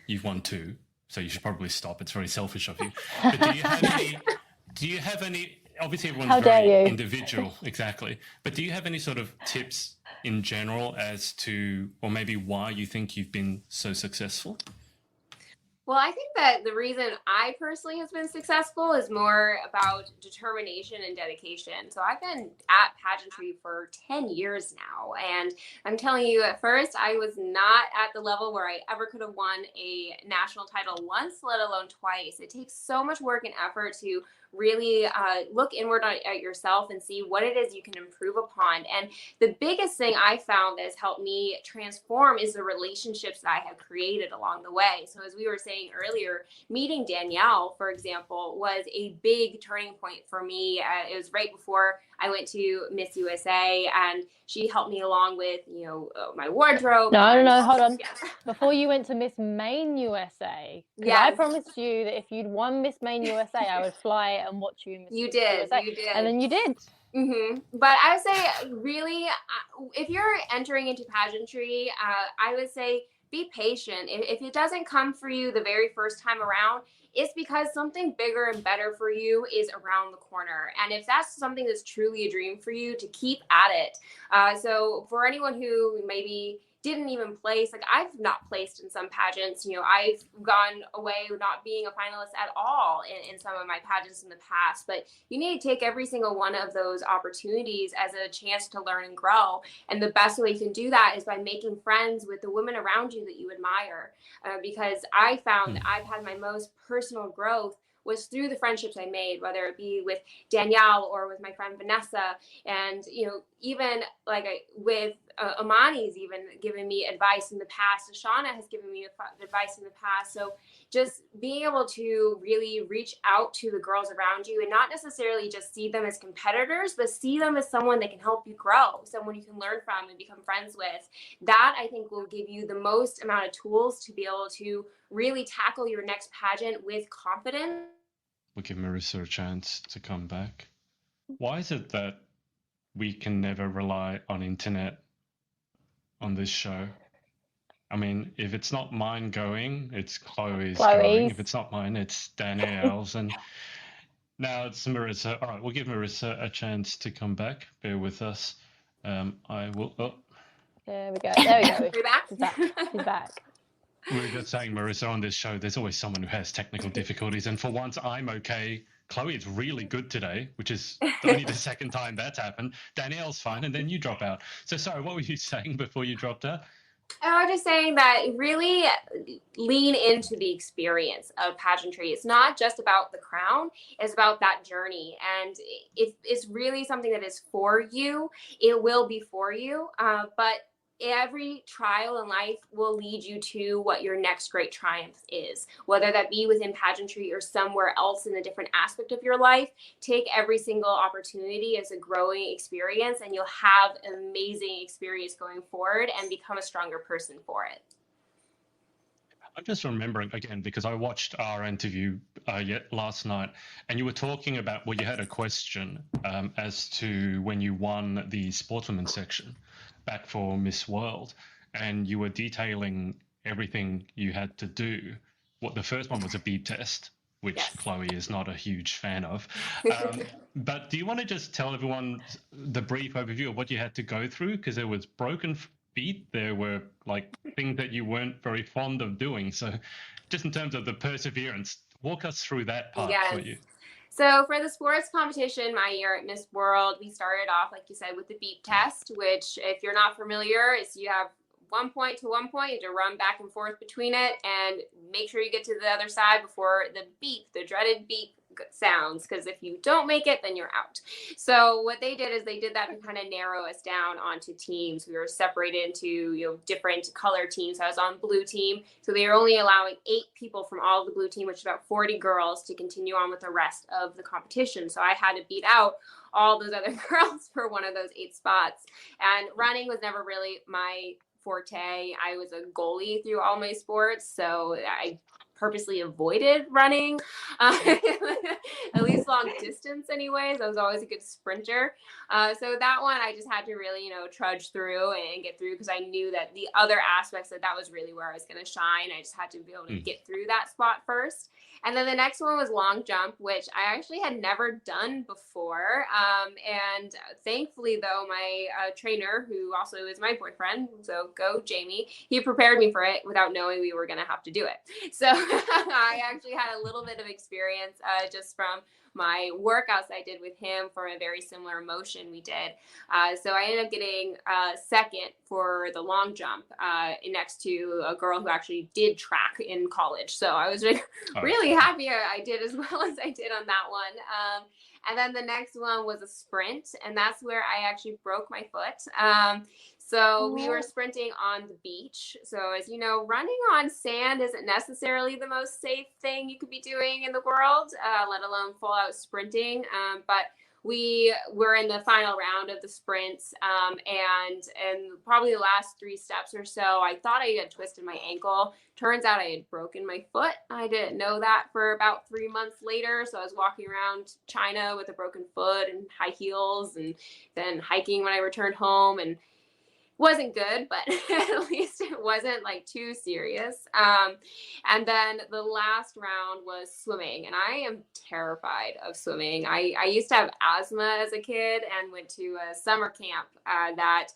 You've won 2, so you should probably stop. It's very selfish of you. But do you have any, obviously everyone's very individual, exactly. But do you have any sort of tips in general as to, or maybe why you think you've been so successful? Well, I think that the reason I personally has been successful is more about determination and dedication. So I've been at pageantry for 10 years now. And I'm telling you, at first, I was not at the level where I ever could have won a national title once, let alone twice. It takes so much work and effort to really look inward at yourself and see what it is you can improve upon. And the biggest thing I found that has helped me transform is the relationships that I have created along the way. So as we were saying earlier, meeting Danielle, for example, was a big turning point for me. It was right before I went to Miss USA, and she helped me along with, my wardrobe. No, hold on. Yeah. Before you went to Miss Maine USA, yes. I promised you that if you'd won Miss Maine USA, I would fly and watch you in Miss USA. You did. And then you did. Mm-hmm. But I would say, really, if you're entering into pageantry, I would say be patient. If it doesn't come for you the very first time around, it's because something bigger and better for you is around the corner. And if that's something that's truly a dream for you, to keep at it. So for anyone who maybe didn't even place, like I've not placed in some pageants, I've gone away not being a finalist at all in some of my pageants in the past, but you need to take every single one of those opportunities as a chance to learn and grow. And the best way you can do that is by making friends with the women around you that you admire. Because I found that I've had my most personal growth was through the friendships I made, whether it be with Danielle or with my friend Vanessa. And, even with Amani's even given me advice in the past. Shauna has given me advice in the past. So just being able to really reach out to the girls around you and not necessarily just see them as competitors, but see them as someone that can help you grow, someone you can learn from and become friends with. That I think will give you the most amount of tools to be able to really tackle your next pageant with confidence. We'll give Marisa a chance to come back. Why is it that we can never rely on internet on this show? I mean, if it's not mine going, it's Chloe's going. If it's not mine, it's Danielle's. And now it's Marisa. All right, we'll give Marisa a chance to come back. Bear with us. I will. Oh. There we go. There we go. You're back? She's back. She's back. We were just saying, Marisa, on this show, there's always someone who has technical difficulties. And for once, I'm okay. Chloe is really good today, which is only the second time that's happened. Danielle's fine, and then you drop out. So, sorry, what were you saying before you dropped out? I was just saying that really lean into the experience of pageantry. It's not just about the crown. It's about that journey. And it's really something that is for you. It will be for you. But every trial in life will lead you to what your next great triumph is, whether that be within pageantry or somewhere else in a different aspect of your life. Take every single opportunity as a growing experience, and you'll have an amazing experience going forward and become a stronger person for it. I'm just remembering again, because I watched our interview last night, and you were talking about, well, you had a question as to when you won the sportswoman section back for Miss World, and you were detailing everything you had to do. What the first one was a beep test, which yes. Chloe is not a huge fan of. But do you want to just tell everyone the brief overview of what you had to go through? Because there was broken feet, there were things that you weren't very fond of doing. So just in terms of the perseverance, walk us through that part for you. So for the sports competition, my year at Miss World, we started off, like you said, with the beep test, which if you're not familiar, is you have 1 point to 1 point, you have to run back and forth between it and make sure you get to the other side before the beep, the dreaded beep, sounds, because if you don't make it, then you're out. So what they did is they did that to kind of narrow us down onto teams. We were separated into different color teams. I was on blue team, so they were only allowing 8 people from all of the blue team, which is about 40 girls, to continue on with the rest of the competition. So I had to beat out all those other girls for one of those 8 spots. And running was never really my forte. I was a goalie through all my sports, so I purposely avoided running, at least long distance anyways. I was always a good sprinter. So that one I just had to really, trudge through and get through, because I knew that the other aspects that was really where I was going to shine. I just had to be able to get through that spot first. And then the next one was long jump, which I actually had never done before. And thankfully, though, my trainer, who also is my boyfriend, so go Jamie, he prepared me for it without knowing we were going to have to do it. So I actually had a little bit of experience just from my workouts I did with him for a very similar motion we did. So I ended up getting second for the long jump next to a girl who actually did track in college. So I was really happy I did as well as I did on that one. And then the next one was a sprint, and that's where I actually broke my foot. So we were sprinting on the beach. So as you know, running on sand isn't necessarily the most safe thing you could be doing in the world, let alone full out sprinting. But we were in the final round of the sprints, and probably the last 3 steps or so, I thought I had twisted my ankle. Turns out I had broken my foot. I didn't know that for about 3 months later. So I was walking around China with a broken foot and high heels, and then hiking when I returned home, and wasn't good, but at least it wasn't like too serious. And then the last round was swimming, and I am terrified of swimming. I used to have asthma as a kid and went to a summer camp that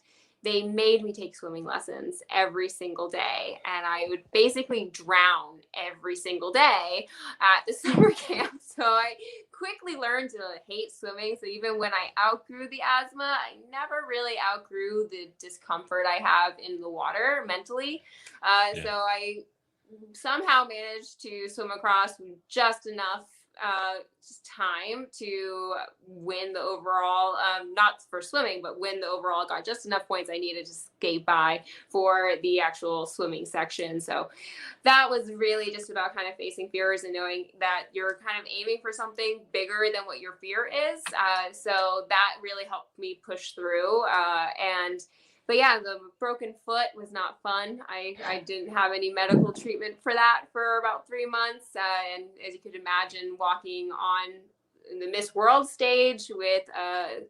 they made me take swimming lessons every single day, and I would basically drown every single day at the summer camp. So I quickly learned to hate swimming. So even when I outgrew the asthma, I never really outgrew the discomfort I have in the water mentally. So I somehow managed to swim across just enough time to win the overall, not for swimming, but win the overall. Got just enough points I needed to skate by for the actual swimming section. So that was really just about kind of facing fears and knowing that you're kind of aiming for something bigger than what your fear is. So that really helped me push through. But yeah, the broken foot was not fun. I didn't have any medical treatment for that for about 3 months. And as you could imagine, walking on the Miss World stage with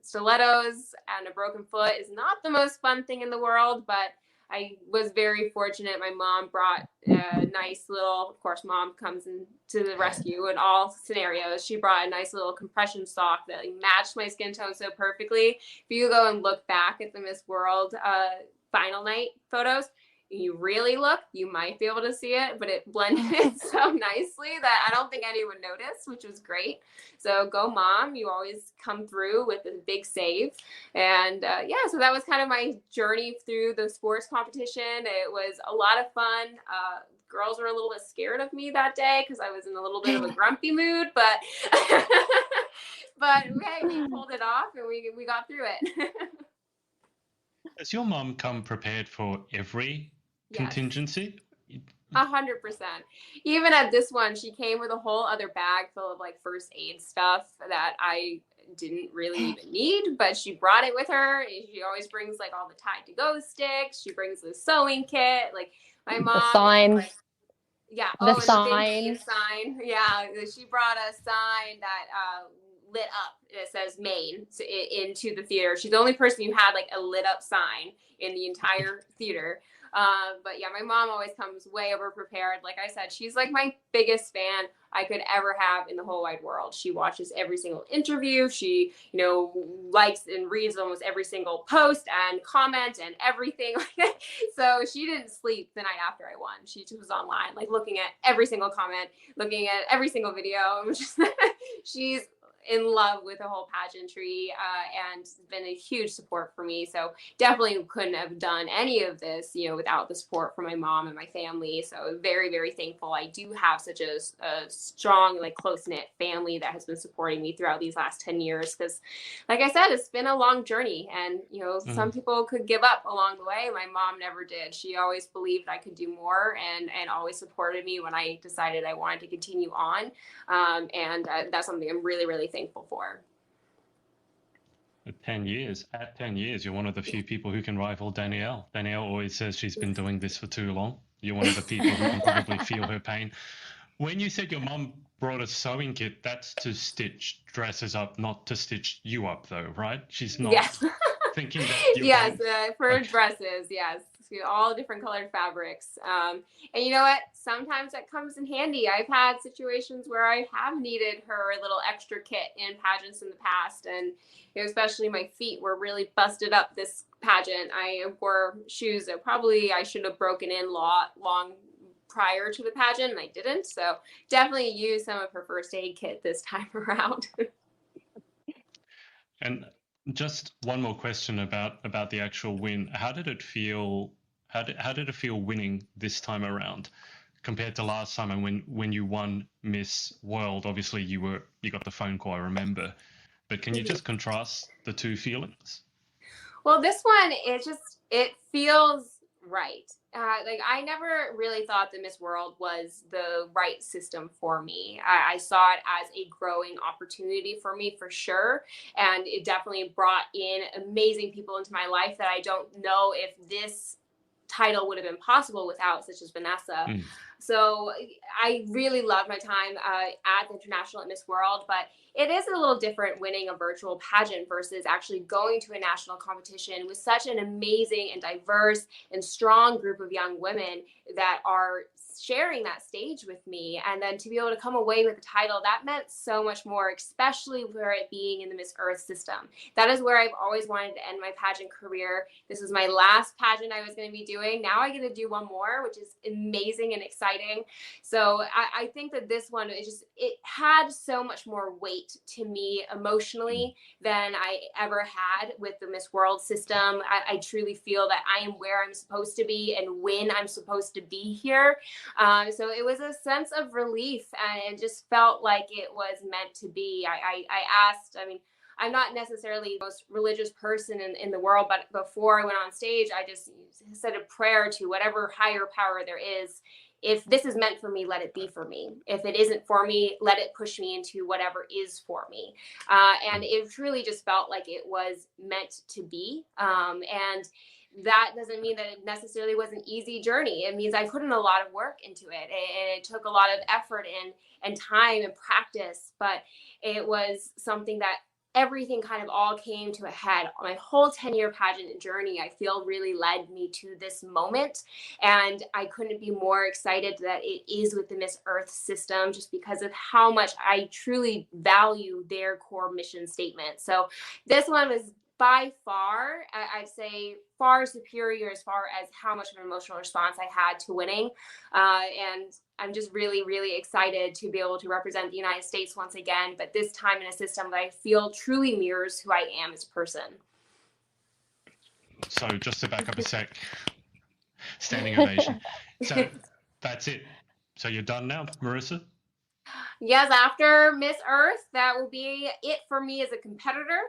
stilettos and a broken foot is not the most fun thing in the world, but I was very fortunate. My mom brought a nice little, of course, mom comes to the rescue in all scenarios. She brought a nice little compression sock that matched my skin tone so perfectly. If you go and look back at the Miss World final night photos, you really look, you might be able to see it, but it blended so nicely that I don't think anyone noticed, which was great. So go mom, you always come through with a big save. And so that was kind of my journey through the sports competition. It was a lot of fun. Girls were a little bit scared of me that day because I was in a little bit of a grumpy mood, but hey, we pulled it off and we got through it. Does your mom come prepared for every contingency? 100%. Even at this one, she came with a whole other bag full of like first aid stuff that I didn't really even need, but she brought it with her. She always brings like all the Tide to Go sticks. She brings the sewing kit. Like my mom. The sign. Like, yeah. The sign. Yeah. She brought a sign that lit up. It says Maine into the theater. She's the only person who had like a lit up sign in the entire theater. But yeah, my mom always comes way over prepared. Like I said, she's like my biggest fan I could ever have in the whole wide world. She watches every single interview. She, likes and reads almost every single post and comment and everything. So she didn't sleep the night after I won. She just was online, like looking at every single comment, looking at every single video. She's in love with the whole pageantry and been a huge support for me. So definitely couldn't have done any of this, without the support from my mom and my family. So very, very thankful. I do have such a strong, like close-knit family that has been supporting me throughout these last 10 years. Because like I said, it's been a long journey, and, some people could give up along the way. My mom never did. She always believed I could do more and always supported me when I decided I wanted to continue on. And that's something I'm really, really thankful for. At 10 years, you're one of the few people who can rival Danielle. Danielle always says she's been doing this for too long. You're one of the people who can probably feel her pain. When you said your mum brought a sewing kit, that's to stitch dresses up, not to stitch you up, though, right? She's not thinking that you're yes, for dresses, yes. All different colored fabrics. And you know what? Sometimes that comes in handy. I've had situations where I have needed her little extra kit in pageants in the past. And especially my feet were really busted up this pageant. I wore shoes that probably I should have broken in long prior to the pageant, and I didn't. So definitely use some of her first aid kit this time around. And just one more question about the actual win. How did it feel? How did it feel winning this time around compared to last time? And when you won Miss World, obviously you got the phone call, I remember. But can you just contrast the two feelings? Well, this one, it feels right. Like I never really thought that Miss World was the right system for me. I saw it as a growing opportunity for me for sure. And it definitely brought in amazing people into my life that I don't know if this title would have been possible without, such as Vanessa. So I really loved my time at the International at Miss World, but it is a little different winning a virtual pageant versus actually going to a national competition with such an amazing and diverse and strong group of young women that are sharing that stage with me. And then to be able to come away with the title, that meant so much more, especially for it being in the Miss Earth system. That is where I've always wanted to end my pageant career. This is my last pageant I was going to be doing. Now I get to do one more, which is amazing and exciting. So I think that this one, it had so much more weight to me emotionally than I ever had with the Miss World system. I truly feel that I am where I'm supposed to be and when I'm supposed to be here. So it was a sense of relief, and it just felt like it was meant to be. I asked, I'm not necessarily the most religious person in the world, but before I went on stage, I just said a prayer to whatever higher power there is. If this is meant for me, let it be for me. If it isn't for me, let it push me into whatever is for me. And it truly just felt like it was meant to be. And that doesn't mean that it necessarily was an easy journey. It means I put in a lot of work into it, and it took a lot of effort and time and practice, but it was something that everything kind of all came to a head. My whole 10-year pageant journey, I feel, really led me to this moment. And I couldn't be more excited that it is with the Miss Earth system, just because of how much I truly value their core mission statement. So this one was by far, I'd say, far superior as far as how much of an emotional response I had to winning. And I'm just really, really excited to be able to represent the United States once again, but this time in a system that I feel truly mirrors who I am as a person. So just to back up a sec, standing ovation. So that's it. So you're done now, Marisa? Yes, after Miss Earth, that will be it for me as a competitor.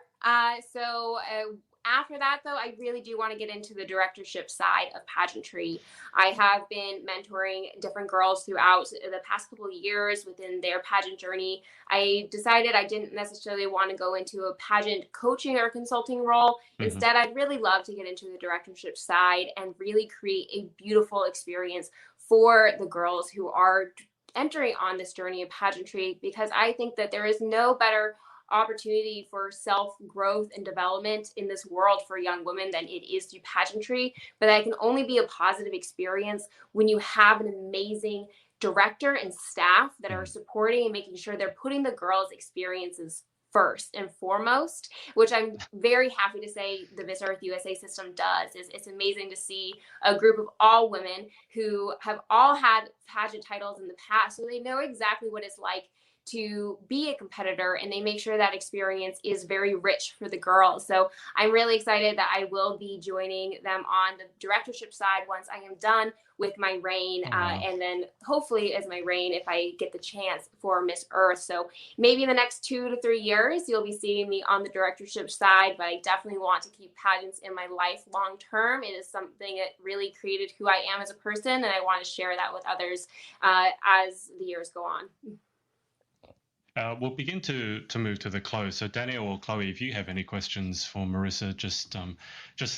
After that, though, I really do want to get into the directorship side of pageantry. I have been mentoring different girls throughout the past couple of years within their pageant journey. I decided I didn't necessarily want to go into a pageant coaching or consulting role. Instead, I'd really love to get into the directorship side and really create a beautiful experience for the girls who are entering on this journey of pageantry, because I think that there is no better opportunity for self-growth and development in this world for young women than it is through pageantry. But that can only be a positive experience when you have an amazing director and staff that are supporting and making sure they're putting the girls' experiences first and foremost, which I'm very happy to say the Miss Earth USA system does. It's amazing to see a group of all women who have all had pageant titles in the past, so they know exactly what it's like to be a competitor, and they make sure that experience is very rich for the girls. So I'm really excited that I will be joining them on the directorship side once I am done with my reign, and then hopefully as my reign if I get the chance for Miss Earth. So maybe in the next 2 to 3 years you'll be seeing me on the directorship side, but I definitely want to keep pageants in my life long term. It is something that really created who I am as a person, and I want to share that with others as the years go on. We'll begin to move to the close. So Danielle or Chloe, if you have any questions for Marisa, just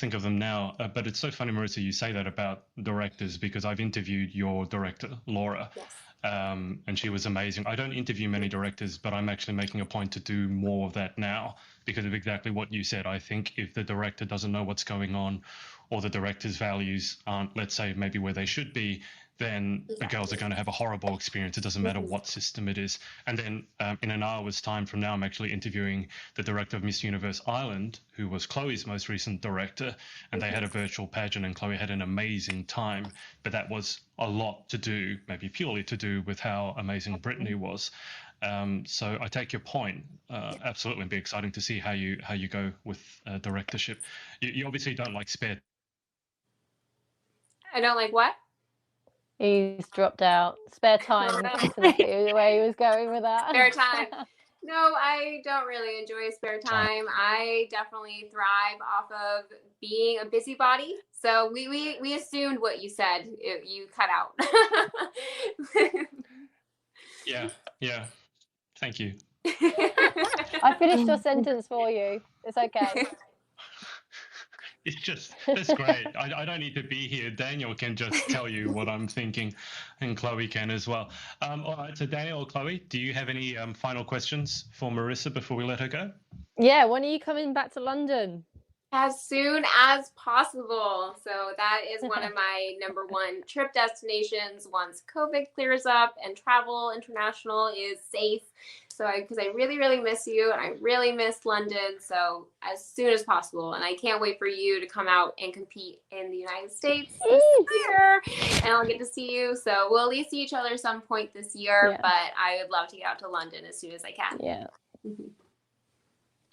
think of them now. But it's so funny, Marisa, you say that about directors, because I've interviewed your director, Laura, Yes. and she was amazing. I don't interview many directors, but I'm actually making a point to do more of that now because of exactly what you said. I think if the director doesn't know what's going on, or the director's values aren't, let's say, maybe where they should be, then the girls are going to have a horrible experience. It doesn't matter what system it is. And then in an hour's time from now, I'm actually interviewing the director of Miss Universe Ireland, who was Chloe's most recent director, and they had a virtual pageant, and Chloe had an amazing time. But that was a lot to do, maybe purely to do with how amazing Brittany was. So I take your point. Absolutely, it'd be exciting to see how you go with directorship. You obviously don't like spare. I don't like what? He's dropped out. Spare time. Where he was going with that. Spare time. No, I don't really enjoy spare time. I definitely thrive off of being a busybody. So we assumed what you said. You cut out. Yeah. Thank you. I finished your sentence for you. It's okay. It's just, that's great. I don't need to be here. Daniel can just tell you what I'm thinking, and Chloe can as well. All right, so Daniel or Chloe, do you have any final questions for Marisa before we let her go? Yeah, when are you coming back to London? As soon as possible. So that is one of my number one trip destinations once COVID clears up and travel international is safe. So because I really, really miss you, and I really miss London. So as soon as possible. And I can't wait for you to come out and compete in the United States this year. And I'll get to see you. So we'll at least see each other some point this year. But I would love to get out to London as soon as I can. Yeah.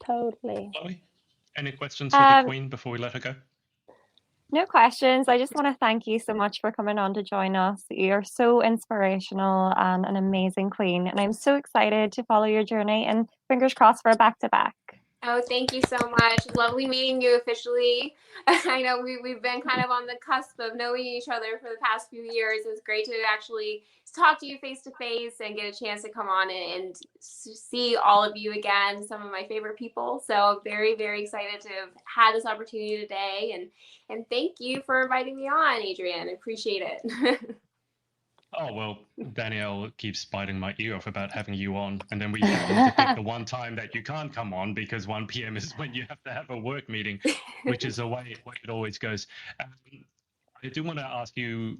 Totally. Chloe, any questions for the Queen before we let her go? No questions. I just want to thank you so much for coming on to join us. You're so inspirational and an amazing Queen. And I'm so excited to follow your journey, and fingers crossed for a back-to-back. Oh, thank you so much. Lovely meeting you officially. I know we've been kind of on the cusp of knowing each other for the past few years. It's great to actually talk to you face to face and get a chance to come on and see all of you again, some of my favorite people. So very, very excited to have had this opportunity today. And thank you for inviting me on, Adrian. I appreciate it. Oh, well, Danielle keeps biting my ear off about having you on. And then we happen to pick the one time that you can't come on because 1 p.m. is when you have to have a work meeting, which is the way it always goes. I do want to ask you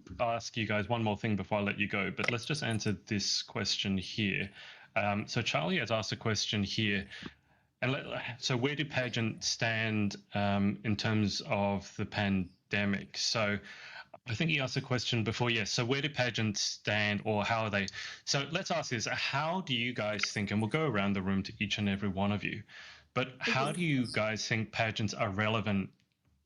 guys one more thing before I let you go, but let's just answer this question here. So Charlie has asked a question here. And so where do Pageant stand in terms of the pandemic? So I think he asked a question before. Yes. So where do Pageants stand, or how are they? So let's ask this. How do you guys think, and we'll go around the room to each and every one of you, but how do you guys think pageants are relevant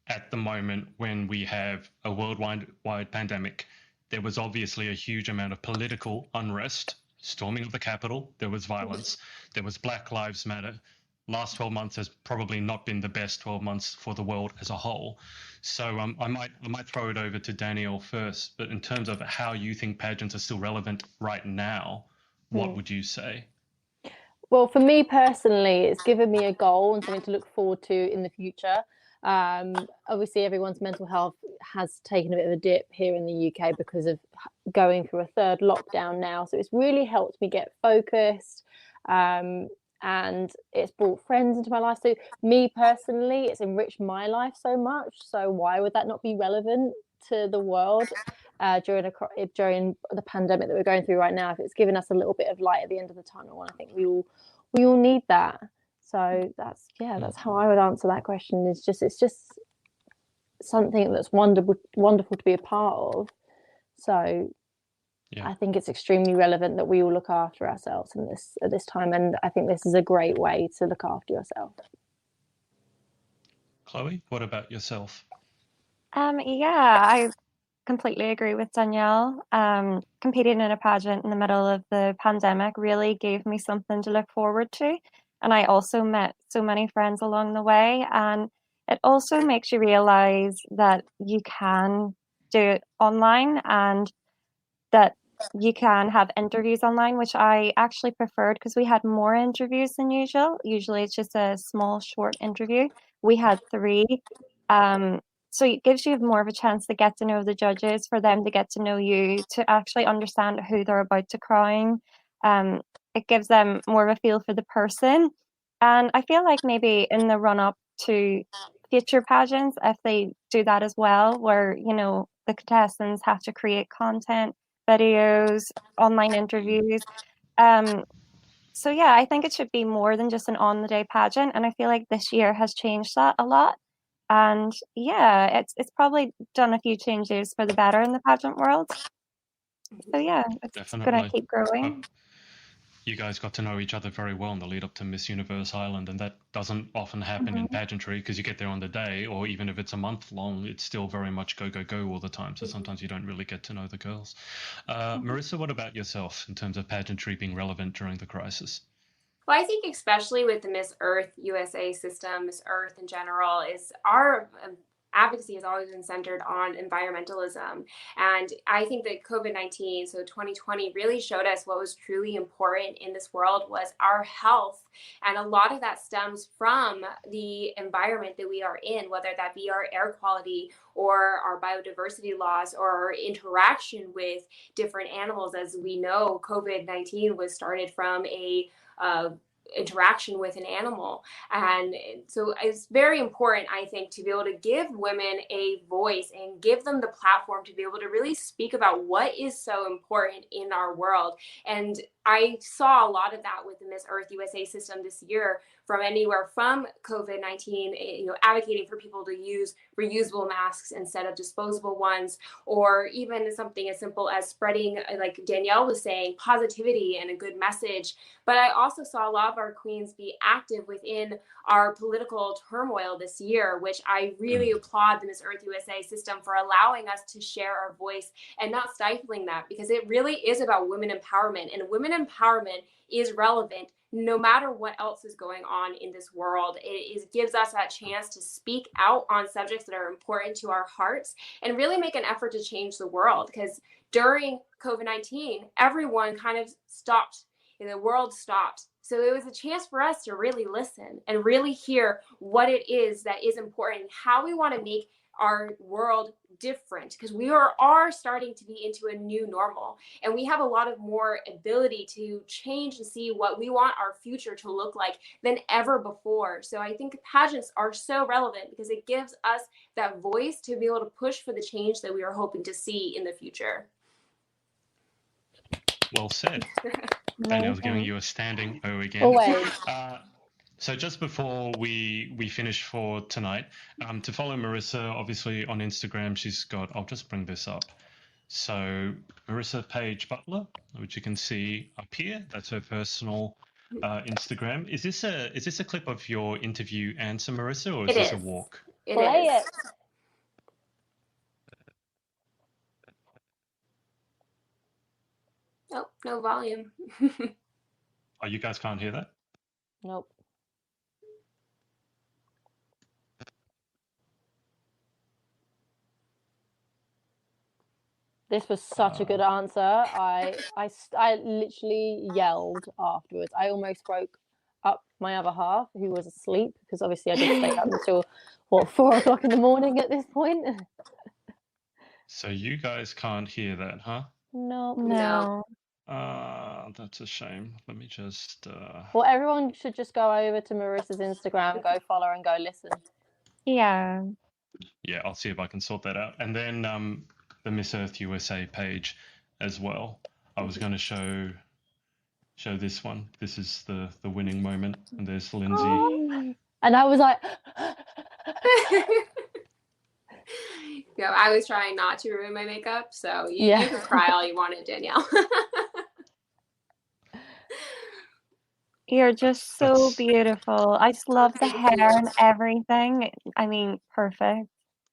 at the moment when we have a worldwide pandemic? There was obviously a huge amount of political unrest, storming of the Capitol. There was violence. There was Black Lives Matter. Last 12 months has probably not been the best 12 months for the world as a whole. So I might throw it over to Danielle first, but in terms of how you think pageants are still relevant right now, what would you say? Well, for me personally, it's given me a goal and something to look forward to in the future. Obviously, everyone's mental health has taken a bit of a dip here in the UK because of going through a third lockdown now. So it's really helped me get focused. And it's brought friends into my life. So me personally, it's enriched my life so much. So why would that not be relevant to the world during the pandemic that we're going through right now? If it's given us a little bit of light at the end of the tunnel, and I think we all need that. So that's how I would answer that question. It's just something that's wonderful to be a part of. So Yeah. I think it's extremely relevant that we all look after ourselves in this at this time, and I think this is a great way to look after yourself. Chloe, what about yourself? Yeah, I completely agree with Danielle. Competing in a pageant in the middle of the pandemic really gave me something to look forward to. And I also met so many friends along the way. And it also makes you realize that you can do it online and that you can have interviews online, which I actually preferred because we had more interviews than usual. Usually it's just a small, short interview. We had 3. So it gives you more of a chance to get to know the judges, for them to get to know you, to actually understand who they're about to crown. It gives them more of a feel for the person. And I feel like maybe in the run up to future pageants, if they do that as well, where, the contestants have to create content, videos, online interviews. So yeah, I think it should be more than just an on-the-day pageant, and I feel like this year has changed that a lot. And yeah, it's probably done a few changes for the better in the pageant world. So yeah, it's gonna Definitely. keep growing. You guys got to know each other very well in the lead up to Miss Universe Ireland, and that doesn't often happen in pageantry because you get there on the day, or even if it's a month long, it's still very much go, go, go all the time. So sometimes you don't really get to know the girls. Marisa, what about yourself in terms of pageantry being relevant during the crisis? Well, I think especially with the Miss Earth USA system, Miss Earth in general, is our advocacy has always been centered on environmentalism. And I think that COVID-19, so 2020, really showed us what was truly important in this world was our health. And a lot of that stems from the environment that we are in, whether that be our air quality or our biodiversity loss or our interaction with different animals. As we know, COVID-19 was started from a interaction with an animal. And so it's very important, I think, to be able to give women a voice and give them the platform to be able to really speak about what is so important in our world. And I saw a lot of that with the Miss Earth USA system this year, from anywhere from COVID-19, advocating for people to use reusable masks instead of disposable ones, or even something as simple as spreading, like Danielle was saying, positivity and a good message. But I also saw a lot of our queens be active within our political turmoil this year, which I really applaud the Miss Earth USA system for allowing us to share our voice and not stifling that, because it really is about women empowerment, and women empowerment is relevant no matter what else is going on in this world. It gives us that chance to speak out on subjects that are important to our hearts and really make an effort to change the world. Because during COVID-19, everyone kind of stopped, and the world stopped. So it was a chance for us to really listen and really hear what it is that is important, how we want to make our world different, because we are starting to be into a new normal, and we have a lot of more ability to change and see what we want our future to look like than ever before. So I think pageants are so relevant because it gives us that voice to be able to push for the change that we are hoping to see in the future. Well said. Danielle's giving you a standing O again. Always. So just before we finish for tonight, to follow Marisa, obviously on Instagram, she's got, I'll just bring this up. So Marisa Paige Butler, which you can see up here, that's her personal Instagram. Is this a clip of your interview answer, Marisa, or is this a walk? Play it. Oh, no volume. Oh, you guys can't hear that? Nope. This was such a good answer. I literally yelled afterwards. I almost woke up my other half, who was asleep, because obviously I just stayed up until 4 o'clock in the morning at this point. So you guys can't hear that, huh? No. That's a shame. Let me just. Well, everyone should just go over to Marisa's Instagram, go follow her, and go listen. Yeah. Yeah, I'll see if I can sort that out. And then the Miss Earth USA page as well. I was going to show this one. This is the winning moment, and there's Lindsay. Oh. And I was like, I was trying not to ruin my makeup, so you Yeah. can cry all you wanted, Danielle. You're just so That's beautiful. I just love the Thank hair you. and everything. I mean, perfect.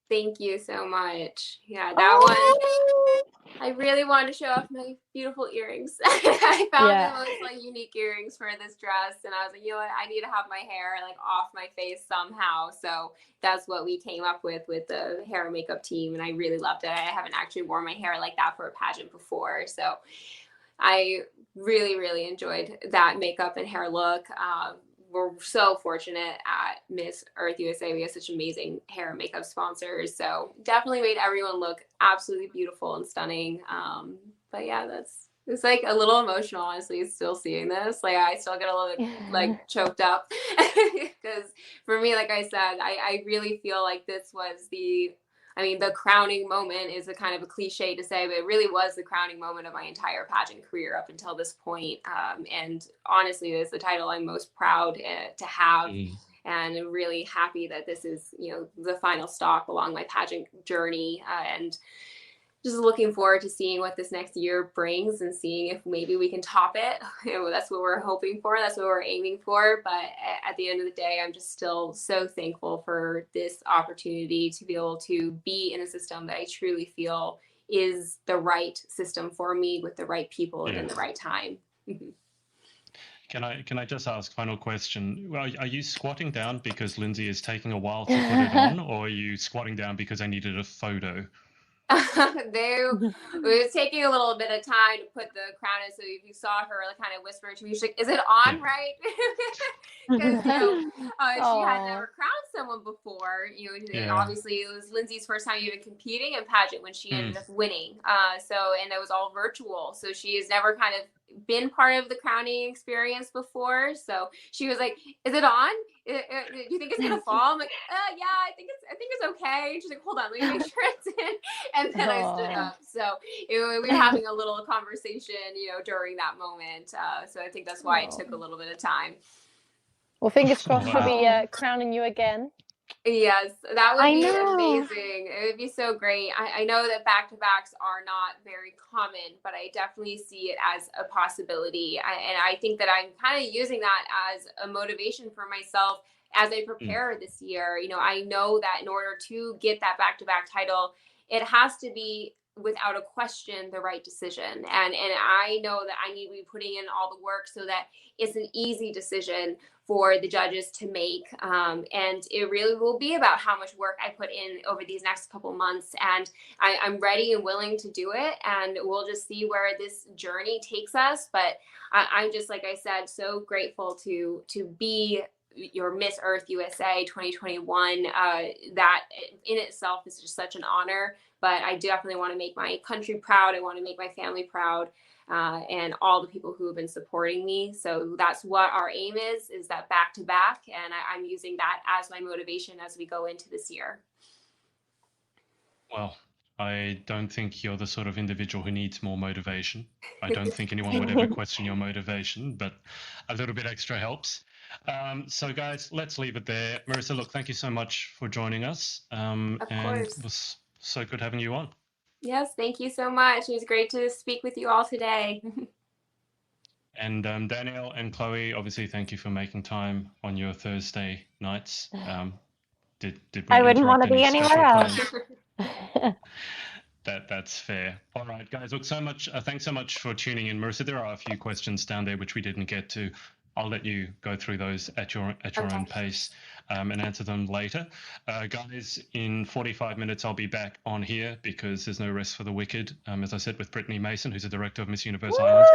Thank you so much. Yeah, that Oh, one, I really wanted to show off my beautiful earrings. I found Yeah. the most like unique earrings for this dress, and I was like, you know what, I need to have my hair like off my face somehow. So that's what we came up with the hair and makeup team, and I really loved it. I haven't actually worn my hair like that for a pageant before, so I really, really enjoyed that makeup and hair look. We're so fortunate at Miss Earth USA. We have such amazing hair and makeup sponsors. So definitely made everyone look absolutely beautiful and stunning. But yeah, it's like a little emotional, honestly, still seeing this. Like I still get a little bit like choked up because for me, like I said, I really feel like this was the crowning moment is a kind of a cliche to say, but it really was the crowning moment of my entire pageant career up until this point. And honestly, it's the title I'm most proud to have. And I'm really happy that this is, the final stop along my pageant journey. And just looking forward to seeing what this next year brings and seeing if maybe we can top it. That's what we're hoping for. That's what we're aiming for. But at the end of the day, I'm just still so thankful for this opportunity to be able to be in a system that I truly feel is the right system for me with the right people and in the right time. Can I just ask final question? Well, are you squatting down because Lindsay is taking a while to put it on, or are you squatting down because I needed a photo? It was taking a little bit of time to put the crown in, so if you saw her like kind of whisper to me, she's like, "Is it on right?" Because she had never crowned someone before. And obviously it was Lindsay's first time even competing in pageant when she ended up winning. And it was all virtual, so she has never kind of been part of the crowning experience before. So she was like, "Is it on? Do you think it's gonna fall?" I'm like, "Yeah, I think it's okay." And she's like, "Hold on, let me make sure it's in." And then I stood up. So we were having a little conversation, during that moment. So I think that's why it took a little bit of time. Well, fingers crossed she'll be crowning you again. Yes, that would be amazing. It would be so great. I know that back-to-backs are not very common, but I definitely see it as a possibility. And I think that I'm kind of using that as a motivation for myself as I prepare this year. I know that in order to get that back-to-back title, it has to be without a question the right decision. And I know that I need to be putting in all the work so that it's an easy decision for the judges to make. And it really will be about how much work I put in over these next couple months. And I'm ready and willing to do it. And we'll just see where this journey takes us. But I'm just, like I said, so grateful to be your Miss Earth USA 2021. That in itself is just such an honor. But I definitely want to make my country proud. I want to make my family proud. And all the people who have been supporting me. So that's what our aim is that back to back. And I'm using that as my motivation as we go into this year. Well, I don't think you're the sort of individual who needs more motivation. I don't think anyone would ever question your motivation, but a little bit extra helps. So guys, let's leave it there. Marisa, look, thank you so much for joining us. And it was so good having you on. Yes, thank you so much. It was great to speak with you all today. And Danielle and Chloe, obviously, thank you for making time on your Thursday nights. Did we I wouldn't want to be anywhere else. That's fair. All right, guys. Look, thanks so much for tuning in, Marisa. There are a few questions down there which we didn't get to. I'll let you go through those at your own pace and answer them later. Guys, in 45 minutes, I'll be back on here because there's no rest for the wicked, as I said, with Brittany Mason, who's the director of Miss Universe Ireland.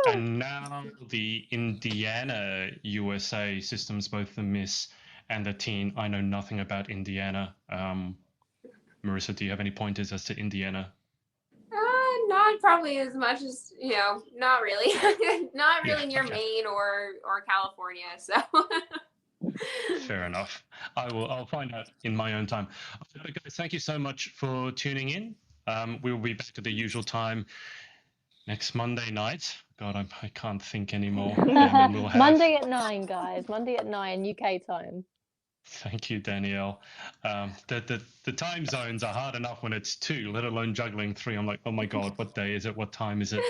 And now the Indiana USA systems, both the Miss and the Teen. I know nothing about Indiana. Marisa, do you have any pointers as to Indiana? Not probably as much as, not really. Not really near Maine or California, so. Fair enough. I'll find out in my own time. But guys, thank you so much for tuning in. We'll be back at the usual time next Monday night. God, I can't think anymore. Monday at 9, guys. Monday at 9 UK time. Thank you, Danielle. The time zones are hard enough when it's 2, let alone juggling 3. I'm like, oh my God, what day is it? What time is it?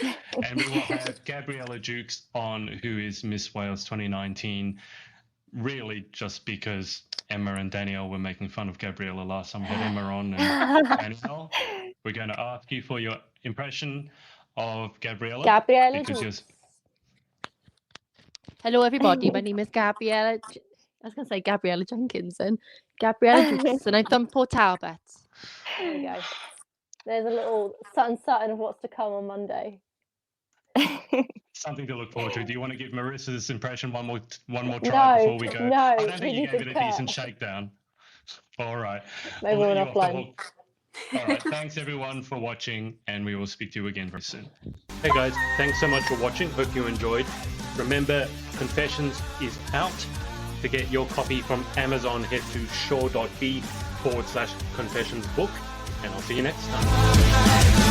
And we will have Gabriella Jukes on, who is Miss Wales 2019, really just because Emma and Danielle were making fun of Gabriella last time. We had Emma on, and Danielle, we're going to ask you for your impression of Gabriella. Gabriella because Jukes. Hello, everybody. My name is Gabriella. I was going to say Gabriella Jenkinson. Gabriella Jukes, and I'm from Port Talbot. There we go. There's a little Sutton of what's to come on Monday. Something to look forward to. Do you want to give Marissa's impression one more try before we go? No, I don't think we you need gave to it a cut. decent shakedown. All right. Maybe I'll we're let you off the offline. hook. All right. Thanks everyone for watching, and we will speak to you again very soon. Hey guys, thanks so much for watching. Hope you enjoyed. Remember, Confessions is out. To get your copy from Amazon, head to shaw.b/confessionsbook, and I'll see you next time.